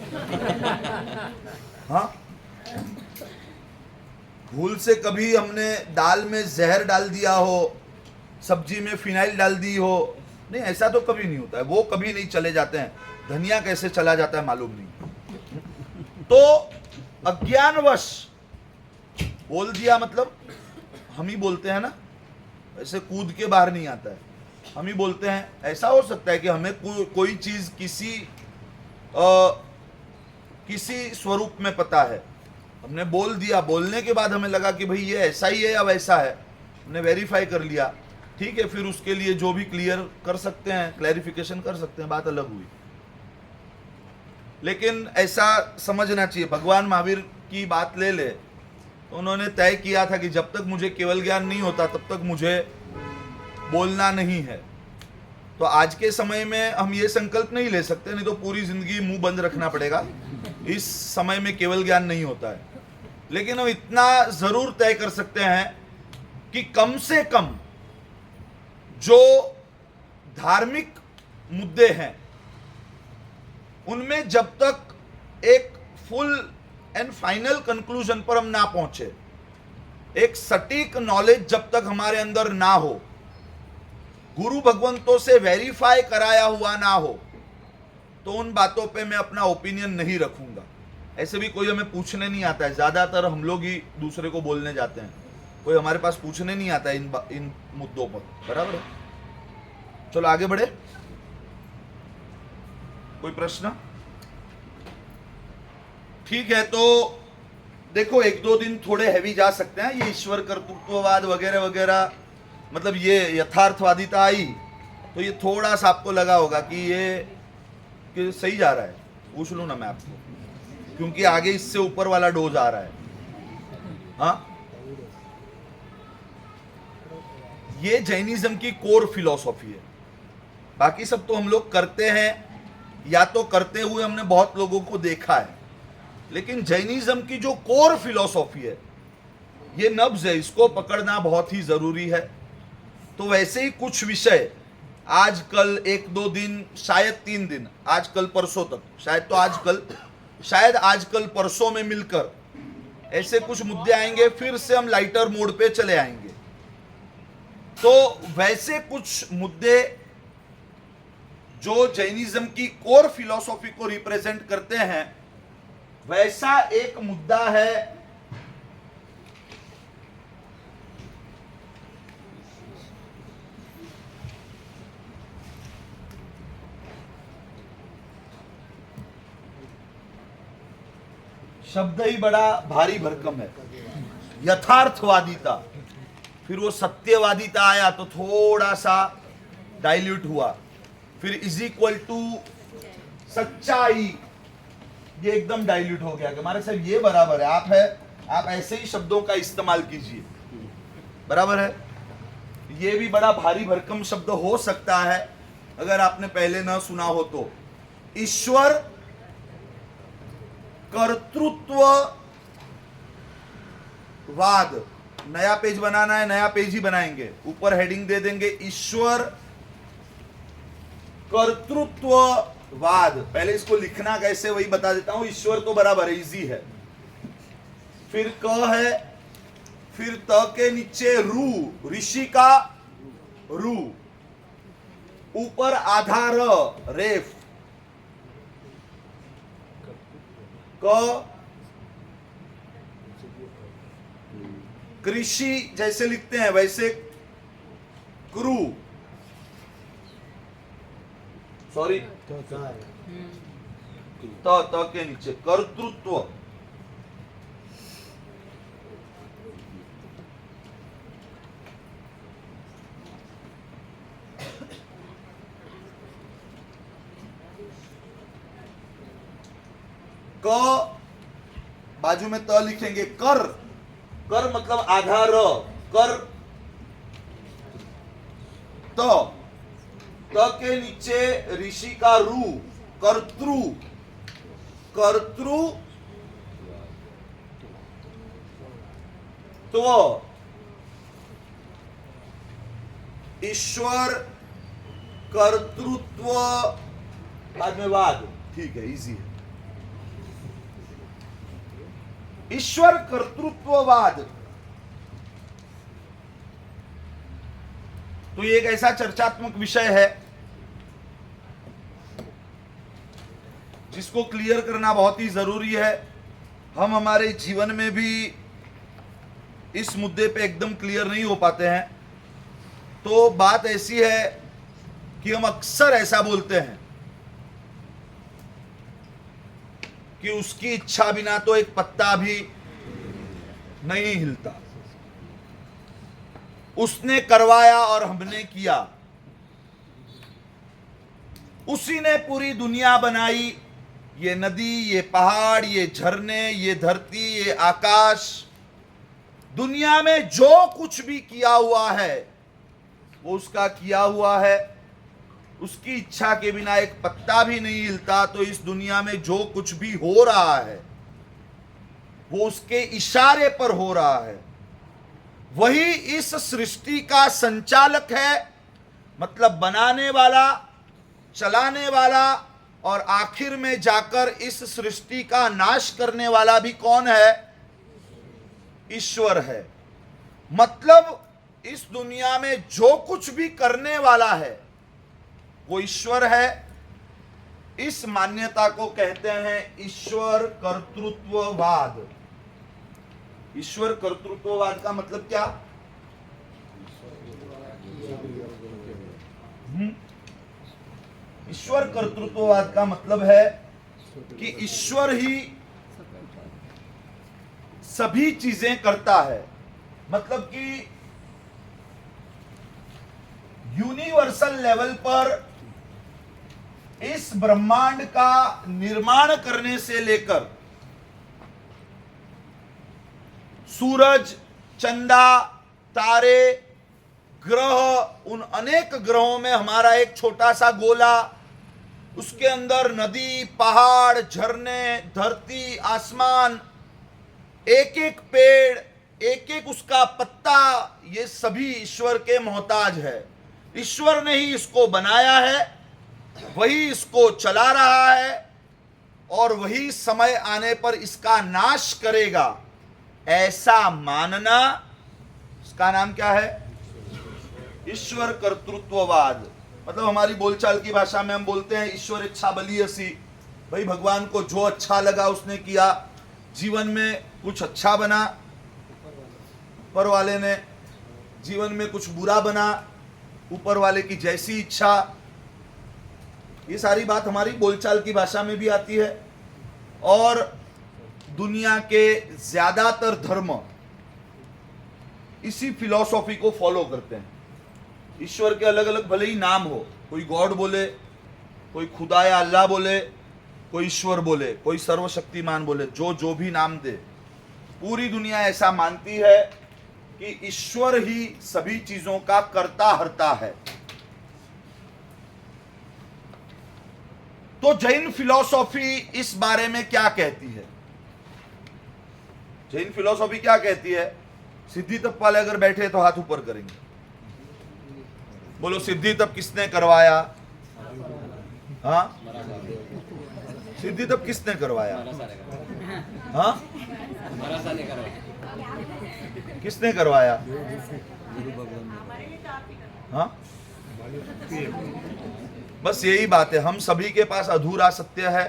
हाँ, भूल से कभी हमने दाल में जहर डाल दिया हो, सब्जी में फिनाइल डाल दी हो? नहीं, ऐसा तो कभी नहीं होता है। वो कभी नहीं चले जाते हैं। धनिया कैसे चला जाता है मालूम नहीं। तो अज्ञानवश बोल दिया मतलब हम ही बोलते हैं ना, ऐसे कूद के बाहर नहीं आता है, हम ही बोलते हैं। ऐसा हो सकता है कि हमें कोई चीज किसी स्वरूप में पता है, हमने बोल दिया, बोलने के बाद हमें लगा कि भाई ये ऐसा ही है या वैसा है, हमने वेरीफाई कर लिया, ठीक है, फिर उसके लिए जो भी क्लियर कर सकते हैं, क्लैरिफिकेशन कर सकते हैं, बात अलग हुई। लेकिन ऐसा समझना चाहिए, भगवान महावीर की बात ले ले तो उन्होंने तय किया था कि जब तक मुझे केवल ज्ञान नहीं होता तब तक मुझे बोलना नहीं है। तो आज के समय में हम ये संकल्प नहीं ले सकते, नहीं तो पूरी जिंदगी मुंह बंद रखना पड़ेगा। इस समय में केवल ज्ञान नहीं होता है, लेकिन हम इतना जरूर तय कर सकते हैं कि कम से कम जो धार्मिक मुद्दे हैं उनमें जब तक एक फुल एंड फाइनल कंक्लूजन पर हम ना पहुंचे, एक सटीक नॉलेज जब तक हमारे अंदर ना हो, गुरु भगवंतों से वेरीफाई कराया हुआ ना हो, तो उन बातों पे मैं अपना ओपिनियन नहीं रखूंगा। ऐसे भी कोई हमें पूछने नहीं आता है, ज्यादातर हम लोग ही दूसरे को बोलने जाते हैं, कोई हमारे पास पूछने नहीं आता है इन मुद्दों पर, बराबर है? चलो आगे बढ़े। कोई प्रश्न? ठीक है, तो देखो एक दो दिन थोड़े हैवी जा सकते हैं, ये ईश्वर कर्तृत्ववाद वगैरह वगैरह, मतलब ये यथार्थवादिता आई तो ये थोड़ा सा आपको लगा होगा कि सही जा रहा है। पूछ लूं ना मैं आपको, क्योंकि आगे इससे ऊपर वाला डोज आ रहा है। हाँ, ये जैनिज्म की कोर फिलॉसफी है। बाकी सब तो हम लोग करते हैं, या तो करते हुए हमने बहुत लोगों को देखा है, लेकिन जैनिज्म की जो कोर फिलॉसफी है, ये नब्ज है, इसको पकड़ना बहुत ही जरूरी है। तो वैसे ही कुछ विषय आज कल, एक दो दिन, शायद 3 दिन, आज कल परसों तक, शायद आज कल परसों में मिलकर ऐसे कुछ मुद्दे आएंगे, फिर से हम लाइटर मोड पे चले आएंगे। तो वैसे कुछ मुद्दे जो जैनिज्म की कोर फिलॉसफी को रिप्रेजेंट करते हैं, वैसा एक मुद्दा है शब्द ही बड़ा भारी भरकम है, यथार्थवादिता। फिर वो सत्यवादिता आया तो थोड़ा सा डाइल्यूट हुआ, फिर इज इक्वल टू सच्चाई, ये एकदम डाइल्यूट हो गया कि हमारे साहब ये बराबर है, आप ऐसे ही शब्दों का इस्तेमाल कीजिए, बराबर है। ये भी बड़ा भारी भरकम शब्द हो सकता है अगर आपने पहले ना सुना हो तो। ईश्वर कर्तृत्ववाद, नया पेज बनाना है, नया पेज ही बनाएंगे, ऊपर हेडिंग दे देंगे ईश्वर कर्तृत्ववाद। पहले इसको लिखना कैसे वही बता देता हूं। ईश्वर तो बराबर है, इजी है, फिर क है, फिर त के नीचे रू, ऋषि का रू, ऊपर आधा र, रेफ, क, कृषि जैसे लिखते हैं वैसे क्रू, सॉरी त के नीचे कर्तृत्व। क बाजू में त लिखेंगे। कर, कर मतलब आधा र, कर। त के नीचे ऋषि का रू, कर्तृ, कर्तृ त्व, ईश्वर कर्तृत्व बाद में वाद। ठीक है, इजी है। ईश्वर कर्तृत्ववाद तो ये एक ऐसा चर्चात्मक विषय है जिसको क्लियर करना बहुत ही जरूरी है। हम हमारे जीवन में भी इस मुद्दे पे एकदम क्लियर नहीं हो पाते हैं। तो बात ऐसी है कि हम अक्सर ऐसा बोलते हैं कि उसकी इच्छा बिना तो एक पत्ता भी नहीं हिलता, उसने करवाया और हमने किया, उसी ने पूरी दुनिया बनाई, ये नदी, ये पहाड़, ये झरने, ये धरती, ये आकाश, दुनिया में जो कुछ भी किया हुआ है वो उसका किया हुआ है। उसकी इच्छा के बिना एक पत्ता भी नहीं हिलता। तो इस दुनिया में जो कुछ भी हो रहा है वो उसके इशारे पर हो रहा है। वही इस सृष्टि का संचालक है, मतलब बनाने वाला, चलाने वाला, और आखिर में जाकर इस सृष्टि का नाश करने वाला भी कौन है? ईश्वर है। मतलब इस दुनिया में जो कुछ भी करने वाला है वो ईश्वर है। इस मान्यता को कहते हैं ईश्वर कर्तृत्ववाद। ईश्वर कर्तृत्ववाद का मतलब क्या? ईश्वर कर्तृत्ववाद का मतलब है कि ईश्वर ही सभी चीजें करता है। मतलब कि यूनिवर्सल लेवल पर इस ब्रह्मांड का निर्माण करने से लेकर सूरज, चंदा, तारे, ग्रह, उन अनेक ग्रहों में हमारा एक छोटा सा गोला, उसके अंदर नदी, पहाड़, झरने, धरती, आसमान, एक एक पेड़, एक एक उसका पत्ता, ये सभी ईश्वर के मोहताज है। ईश्वर ने ही इसको बनाया है, वही इसको चला रहा है और वही समय आने पर इसका नाश करेगा, ऐसा मानना, इसका नाम क्या है? ईश्वर कर्तृत्ववाद। मतलब हमारी बोलचाल की भाषा में हम बोलते हैं ईश्वर इच्छा बली असी। भाई भगवान को जो अच्छा लगा उसने किया, जीवन में कुछ अच्छा बना, ऊपर वाले ने, जीवन में कुछ बुरा बना, ऊपर वाले की जैसी इच्छा। ये सारी बात हमारी बोलचाल की भाषा में भी आती है। और दुनिया के ज्यादातर धर्म इसी फिलॉसफी को फॉलो करते हैं। ईश्वर के अलग अलग भले ही नाम हो, कोई गॉड बोले, कोई खुदा या अल्लाह बोले, कोई ईश्वर बोले, कोई सर्वशक्तिमान बोले, जो जो भी नाम दे, पूरी दुनिया ऐसा मानती है कि ईश्वर ही सभी चीजों का कर्ता हर्ता है। तो जैन फिलॉसफी इस बारे में क्या कहती है? जैन फिलॉसफी क्या कहती है? सिद्धि तप वाले अगर बैठे तो हाथ ऊपर करेंगे। बोलो, सिद्धि तप किसने करवाया? हाँ, सिद्धि तप किसने करवाया? हाँ, किसने करवाया? हाँ, बस यही बात है। हम सभी के पास अधूरा सत्य है।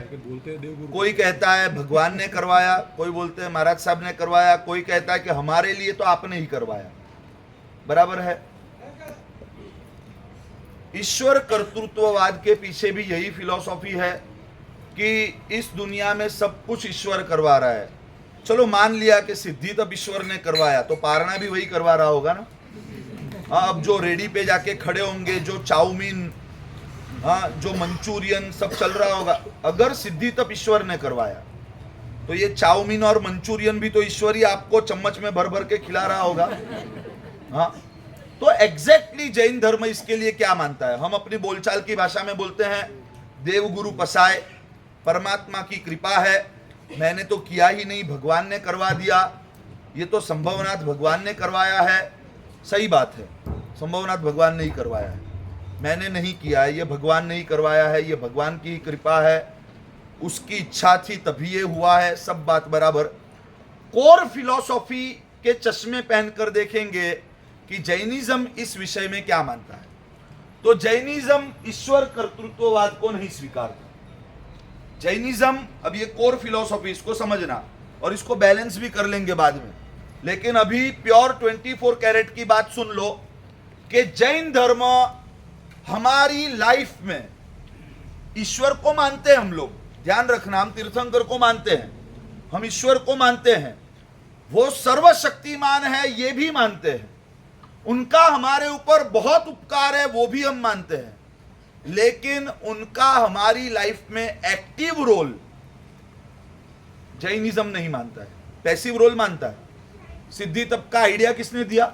कोई कहता है भगवान ने करवाया, कोई बोलते हैं महाराज साहब ने करवाया, कोई कहता है कि हमारे लिए तो आपने ही करवाया। बराबर है। ईश्वर कर्तृत्ववाद के पीछे भी यही फिलॉसफी है कि इस दुनिया में सब कुछ ईश्वर करवा रहा है। चलो मान लिया कि सिद्धि तब ईश्वर ने करवाया, तो पारणा भी वही करवा रहा होगा ना। हाँ, अब जो रेडी पे जाके खड़े होंगे, जो चाउमीन, हाँ, जो मंचूरियन सब चल रहा होगा, अगर सिद्धि तब ईश्वर ने करवाया तो ये चाउमीन और मंचूरियन भी तो ईश्वर ही आपको चम्मच में भर भर के खिला रहा होगा। हाँ, तो एग्जैक्टली जैन धर्म इसके लिए क्या मानता है? हम अपनी बोलचाल की भाषा में बोलते हैं देव गुरु पसाय, परमात्मा की कृपा है, मैंने तो किया ही नहीं, भगवान ने करवा दिया, ये तो संभवनाथ भगवान ने करवाया है। सही बात है, संभवनाथ भगवान ने ही करवाया है, मैंने नहीं किया है, ये भगवान ने ही करवाया है, ये भगवान की ही कृपा है, उसकी इच्छा थी तभी ये हुआ है, सब बात बराबर। कोर फिलॉसफी के चश्मे पहनकर देखेंगे कि जैनिज्म इस विषय में क्या मानता है। तो जैनिज्म ईश्वर कर्तृत्ववाद को नहीं स्वीकारता। जैनिज्म, अब ये कोर फिलॉसफी, इसको समझना और इसको बैलेंस भी कर लेंगे बाद में, लेकिन अभी प्योर 24 कैरेट की बात सुन लो कि जैन धर्म हमारी लाइफ में ईश्वर को मानते हैं। हम लोग, ध्यान रखना, हम तीर्थंकर को मानते हैं, हम ईश्वर को मानते हैं, वो सर्वशक्तिमान है ये भी मानते हैं, उनका हमारे ऊपर बहुत उपकार है वो भी हम मानते हैं, लेकिन उनका हमारी लाइफ में एक्टिव रोल जैनिज्म नहीं मानता है, पैसिव रोल मानता है। सिद्धि तप का आइडिया किसने दिया?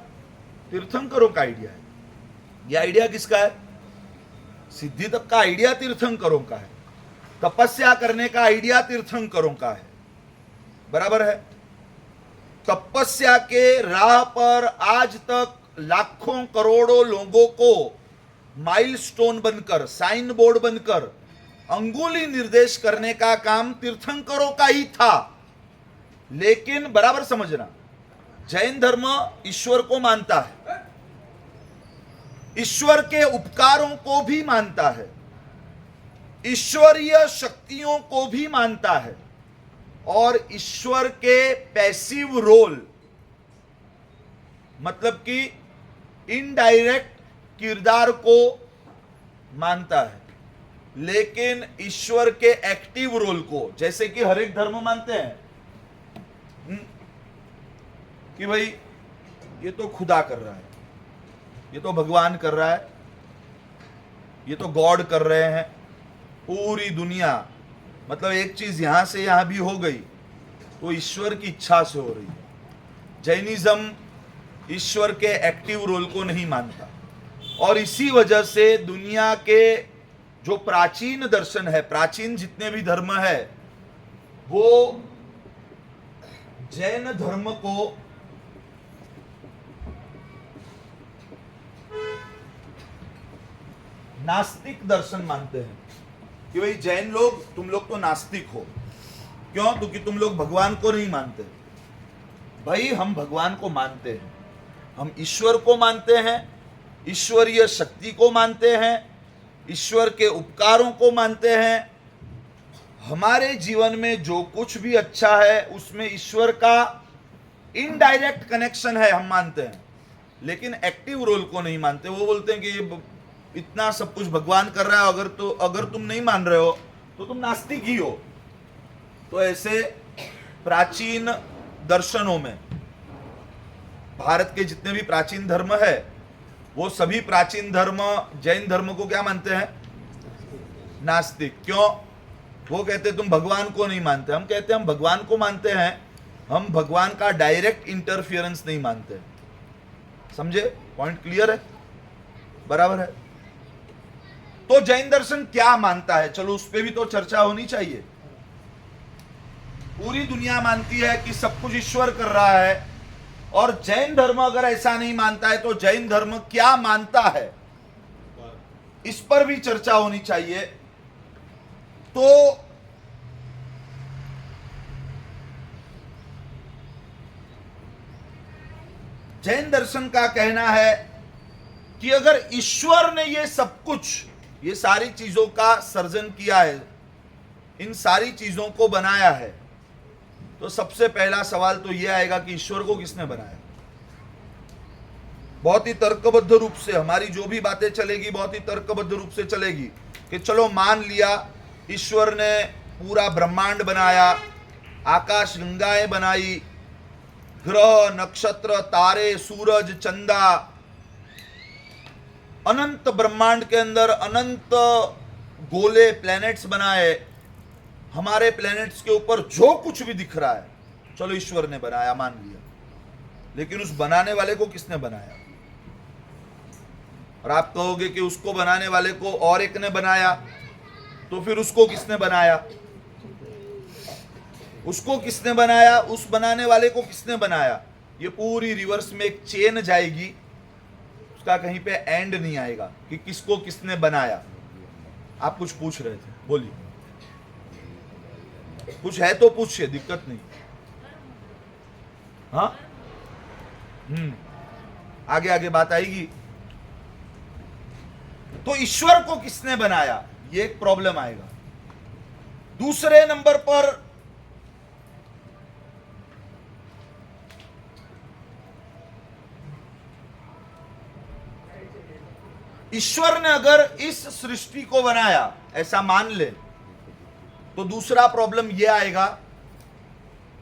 तीर्थंकरों का आइडिया है। यह आइडिया किसका है? सिद्धि तप का आइडिया तीर्थंकरों का है, तपस्या करने का आइडिया तीर्थंकरों का है, बराबर है। तपस्या के राह पर आज तक लाखों करोड़ों लोगों को माइलस्टोन बनकर, साइन बोर्ड बनकर अंगुली निर्देश करने का काम तीर्थंकरों का ही था। लेकिन बराबर समझना, जैन धर्म ईश्वर को मानता है, ईश्वर के उपकारों को भी मानता है, ईश्वरीय शक्तियों को भी मानता है, और ईश्वर के पैसिव रोल, मतलब कि इनडायरेक्ट किरदार को मानता है, लेकिन ईश्वर के एक्टिव रोल को, जैसे कि हर एक धर्म मानते हैं कि भाई ये तो खुदा कर रहा है, ये तो भगवान कर रहा है, ये तो गॉड कर रहे हैं, पूरी दुनिया, मतलब एक चीज यहां से यहां भी हो गई तो ईश्वर की इच्छा से हो रही है। जैनिज्म ईश्वर के एक्टिव रोल को नहीं मानता, और इसी वजह से दुनिया के जो प्राचीन दर्शन है, प्राचीन जितने भी धर्म है, वो जैन धर्म को नास्तिक दर्शन मानते हैं कि भाई जैन लोग, तुम लोग तो नास्तिक हो। क्यों? क्योंकि तुम लोग भगवान को नहीं मानते। भाई हम भगवान को मानते हैं, हम ईश्वर को मानते हैं, ईश्वरीय शक्ति को मानते हैं, ईश्वर के उपकारों को मानते हैं। हमारे जीवन में जो कुछ भी अच्छा है उसमें ईश्वर का इनडायरेक्ट कनेक्शन है, हम मानते हैं, लेकिन एक्टिव रोल को नहीं मानते। वो बोलते हैं कि ये इतना सब कुछ भगवान कर रहा है, अगर तुम नहीं मान रहे हो तो तुम नास्तिक ही हो। तो ऐसे प्राचीन दर्शनों में, भारत के जितने भी प्राचीन धर्म है, वो सभी प्राचीन धर्म जैन धर्म को क्या मानते हैं? नास्तिक। क्यों? वो कहते हैं तुम भगवान को नहीं मानते, हम कहते हैं हम भगवान को मानते हैं, हम भगवान का डायरेक्ट इंटरफियरेंस नहीं मानते। समझे? पॉइंट क्लियर है? बराबर है। तो जैन दर्शन क्या मानता है? चलो उस पर भी तो चर्चा होनी चाहिए। पूरी दुनिया मानती है कि सब कुछ ईश्वर कर रहा है, और जैन धर्म अगर ऐसा नहीं मानता है तो जैन धर्म क्या मानता है, इस पर भी चर्चा होनी चाहिए। तो जैन दर्शन का कहना है कि अगर ईश्वर ने ये सब कुछ, ये सारी चीजों का सर्जन किया है, इन सारी चीजों को बनाया है, तो सबसे पहला सवाल तो यह आएगा कि ईश्वर को किसने बनाया। बहुत ही तर्कबद्ध रूप से हमारी जो भी बातें चलेगी, बहुत ही तर्कबद्ध रूप से चलेगी कि चलो मान लिया ईश्वर ने पूरा ब्रह्मांड बनाया, आकाश गंगाएं बनाई, ग्रह नक्षत्र तारे सूरज चंदा, अनंत ब्रह्मांड के अंदर अनंत गोले प्लैनेट्स बनाए। हमारे प्लैनेट्स के ऊपर जो कुछ भी दिख रहा है, चलो ईश्वर ने बनाया मान लिया, लेकिन उस बनाने वाले को किसने बनाया? और आप कहोगे कि उसको बनाने वाले को और एक ने बनाया, तो फिर उसको किसने बनाया? उसको किसने बनाया? उस बनाने वाले को किसने बनाया? ये पूरी रिवर्स में एक चेन जाएगी, उसका कहीं पे एंड नहीं आएगा कि किसको किसने बनाया। आप कुछ पूछ रहे थे, बोलिए। कुछ है तो पूछिए, दिक्कत नहीं। हाँ, आगे आगे बात आएगी। तो ईश्वर को किसने बनाया, ये एक प्रॉब्लम आएगा। दूसरे नंबर पर ईश्वर ने अगर इस सृष्टि को बनाया, ऐसा मान ले, तो दूसरा प्रॉब्लम यह आएगा,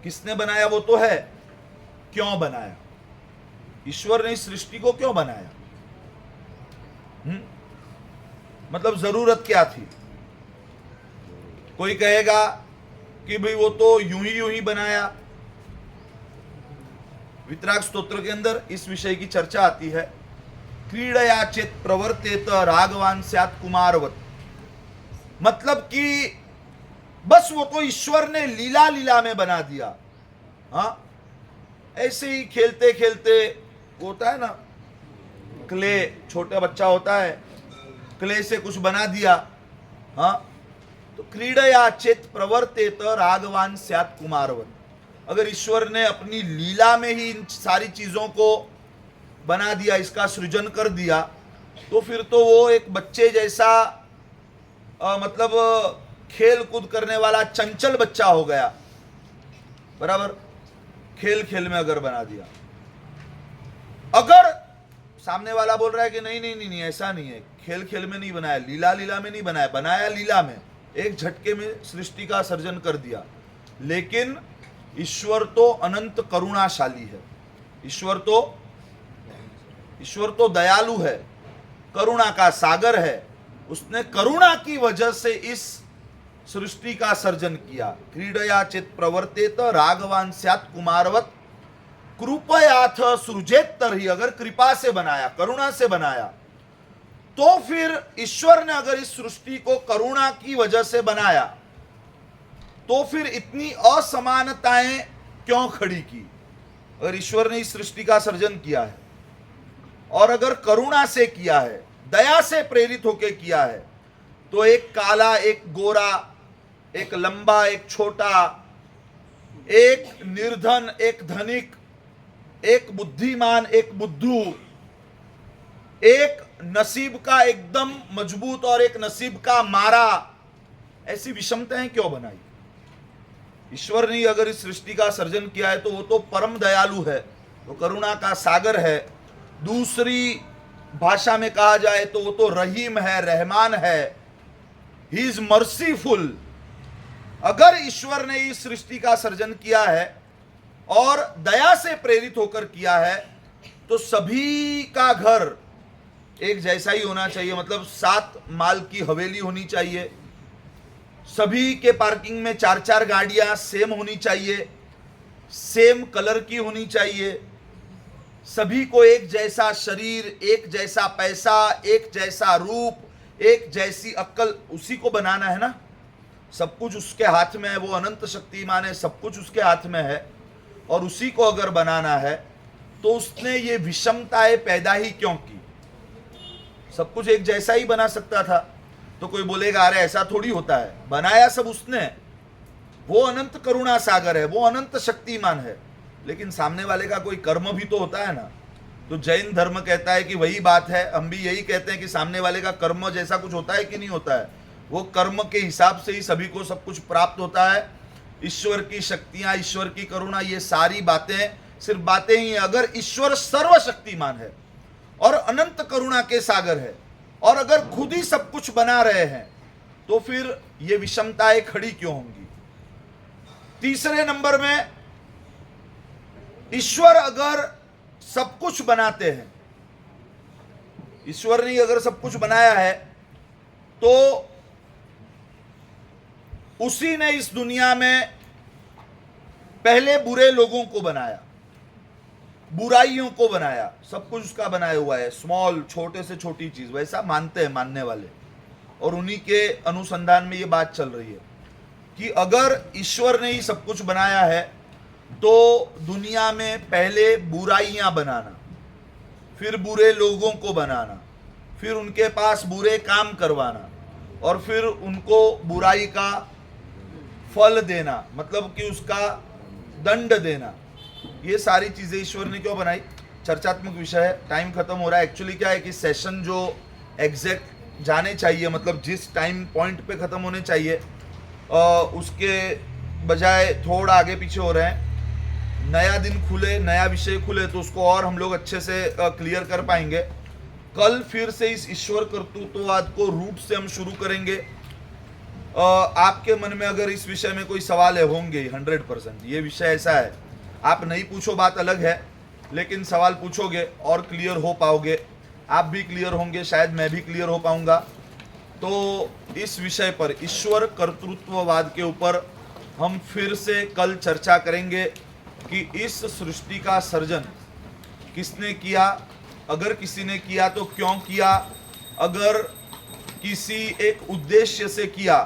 किसने बनाया वो तो है, क्यों बनाया? ईश्वर ने इस सृष्टि को क्यों बनाया? मतलब जरूरत क्या थी? कोई कहेगा कि भाई वो तो यूं ही बनाया। वितराग स्तोत्र के अंदर इस विषय की चर्चा आती है। क्रीडया चेत प्रवर्तेत राघवान स्यात् कुमारवत, मतलब कि बस वो तो ईश्वर ने लीला लीला में बना दिया। हाँ, ऐसे ही खेलते खेलते होता है ना, क्ले, छोटा बच्चा होता है, क्ले से कुछ बना दिया। हाँ, तो क्रीडया चेत प्रवर्तेत राघवान स्यात् कुमारवत, अगर ईश्वर ने अपनी लीला में ही इन सारी चीजों को बना दिया, इसका सृजन कर दिया, तो फिर तो वो एक बच्चे जैसा मतलब खेल कूद करने वाला चंचल बच्चा हो गया। बराबर, खेल खेल में अगर बना दिया। अगर सामने वाला बोल रहा है कि नहीं नहीं नहीं, नहीं ऐसा नहीं है, खेल खेल में नहीं बनाया, लीला लीला में नहीं बनाया, बनाया लीला में, एक झटके में सृष्टि का सर्जन कर दिया। लेकिन ईश्वर तो अनंत करुणाशाली है, ईश्वर तो दयालु है, करुणा का सागर है। उसने करुणा की वजह से इस सृष्टि का सर्जन किया। क्रीडया चित प्रवर्तेत राघवान स्यात् कुमारवत, कृपयाथ सृजेत तरहि, अगर कृपा से बनाया, करुणा से बनाया, तो फिर ईश्वर ने अगर इस सृष्टि को करुणा की वजह से बनाया, तो फिर इतनी असमानताएं क्यों खड़ी की? अगर ईश्वर ने इस सृष्टि का सर्जन किया है और अगर करुणा से किया है, दया से प्रेरित होकर किया है, तो एक काला, एक गोरा, एक लंबा, एक छोटा, एक निर्धन, एक धनिक, एक बुद्धिमान, एक बुद्धू, एक नसीब का एकदम मजबूत और एक नसीब का मारा, ऐसी विषमताएं क्यों बनाई? ईश्वर ने अगर इस सृष्टि का सर्जन किया है तो वो तो परम दयालु है, वो करुणा का सागर है। दूसरी भाषा में कहा जाए तो वो तो रहीम है, रहमान है, ही इज मर्सीफुल। अगर ईश्वर ने इस सृष्टि का सर्जन किया है और दया से प्रेरित होकर किया है, तो सभी का घर एक जैसा ही होना चाहिए, मतलब 7 माल की हवेली होनी चाहिए, सभी के पार्किंग में 4-4 गाड़ियां सेम होनी चाहिए, सेम कलर की होनी चाहिए, सभी को एक जैसा शरीर, एक जैसा पैसा, एक जैसा रूप, एक जैसी अक्ल, उसी को बनाना है ना। सब कुछ उसके हाथ में है, वो अनंत शक्तिमान है, सब कुछ उसके हाथ में है, और उसी को अगर बनाना है तो उसने ये विषमताएं पैदा ही क्यों की? सब कुछ एक जैसा ही बना सकता था। तो कोई बोलेगा अरे ऐसा थोड़ी होता है, बनाया सब उसने, वो अनंत करुणा सागर है, वो अनंत शक्तिमान है, लेकिन सामने वाले का कोई कर्म भी तो होता है ना। तो जैन धर्म कहता है कि वही बात है, हम भी यही कहते हैं कि सामने वाले का कर्म जैसा कुछ होता है कि नहीं होता है, वो कर्म के हिसाब से ही सभी को सब कुछ प्राप्त होता है। ईश्वर की शक्तियां, ईश्वर की करुणा, ये सारी बातें सिर्फ बातें ही हैं। अगर ईश्वर सर्वशक्तिमान है और अनंत करुणा के सागर है, और अगर खुद ही सब कुछ बना रहे हैं, तो फिर ये विषमताएं खड़ी क्यों होंगी? तीसरे नंबर में, ईश्वर अगर सब कुछ बनाते हैं, ईश्वर ने अगर सब कुछ बनाया है तो उसी ने इस दुनिया में पहले बुरे लोगों को बनाया, बुराइयों को बनाया, सब कुछ उसका बनाया हुआ है, स्मॉल, छोटे से छोटी चीज, वैसा मानते हैं मानने वाले। और उन्हीं के अनुसंधान में ये बात चल रही है कि अगर ईश्वर ने ही सब कुछ बनाया है तो दुनिया में पहले बुराइयां बनाना, फिर बुरे लोगों को बनाना, फिर उनके पास बुरे काम करवाना और फिर उनको बुराई का फल देना, मतलब कि उसका दंड देना, ये सारी चीजें ईश्वर ने क्यों बनाई? चर्चात्मक विषय है, टाइम खत्म हो रहा है। एक्चुअली क्या है कि सेशन जो एग्जैक्ट जाने चाहिए, मतलब जिस टाइम पॉइंट पे खत्म होने चाहिए उसके बजाय थोड़ा आगे पीछे हो रहे हैं। नया दिन खुले, नया विषय खुले तो उसको और हम लोग अच्छे से क्लियर कर पाएंगे। कल फिर से इस ईश्वर कर्तृत्ववाद को रूट से हम शुरू करेंगे। आपके मन में अगर इस विषय में कोई सवाल है, होंगे 100%। ये विषय ऐसा है, आप नहीं पूछो बात अलग है, लेकिन सवाल पूछोगे और क्लियर हो पाओगे, आप भी क्लियर होंगे, शायद मैं भी क्लियर हो पाऊंगा। तो इस विषय पर, ईश्वर कर्तृत्ववाद के ऊपर हम फिर से कल चर्चा करेंगे कि इस सृष्टि का सर्जन किसने किया, अगर किसी ने किया तो क्यों किया, अगर किसी एक उद्देश्य से किया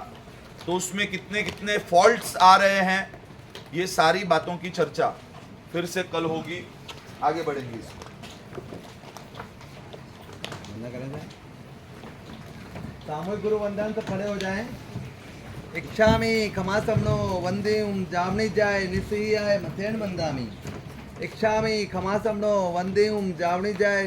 तो उसमें कितने कितने फॉल्ट्स आ रहे हैं। ये सारी बातों की चर्चा फिर से कल होगी, आगे बढ़ेंगे इसमें। वंदना करें जाए, सामूहिक गुरु वंदन से खड़े हो जाएं। इच्छामि खमासमनो वंदे जामनी जाए निसीय मथेन बंदामी। इच्छामि खमासमनो वंदे जामनी जाए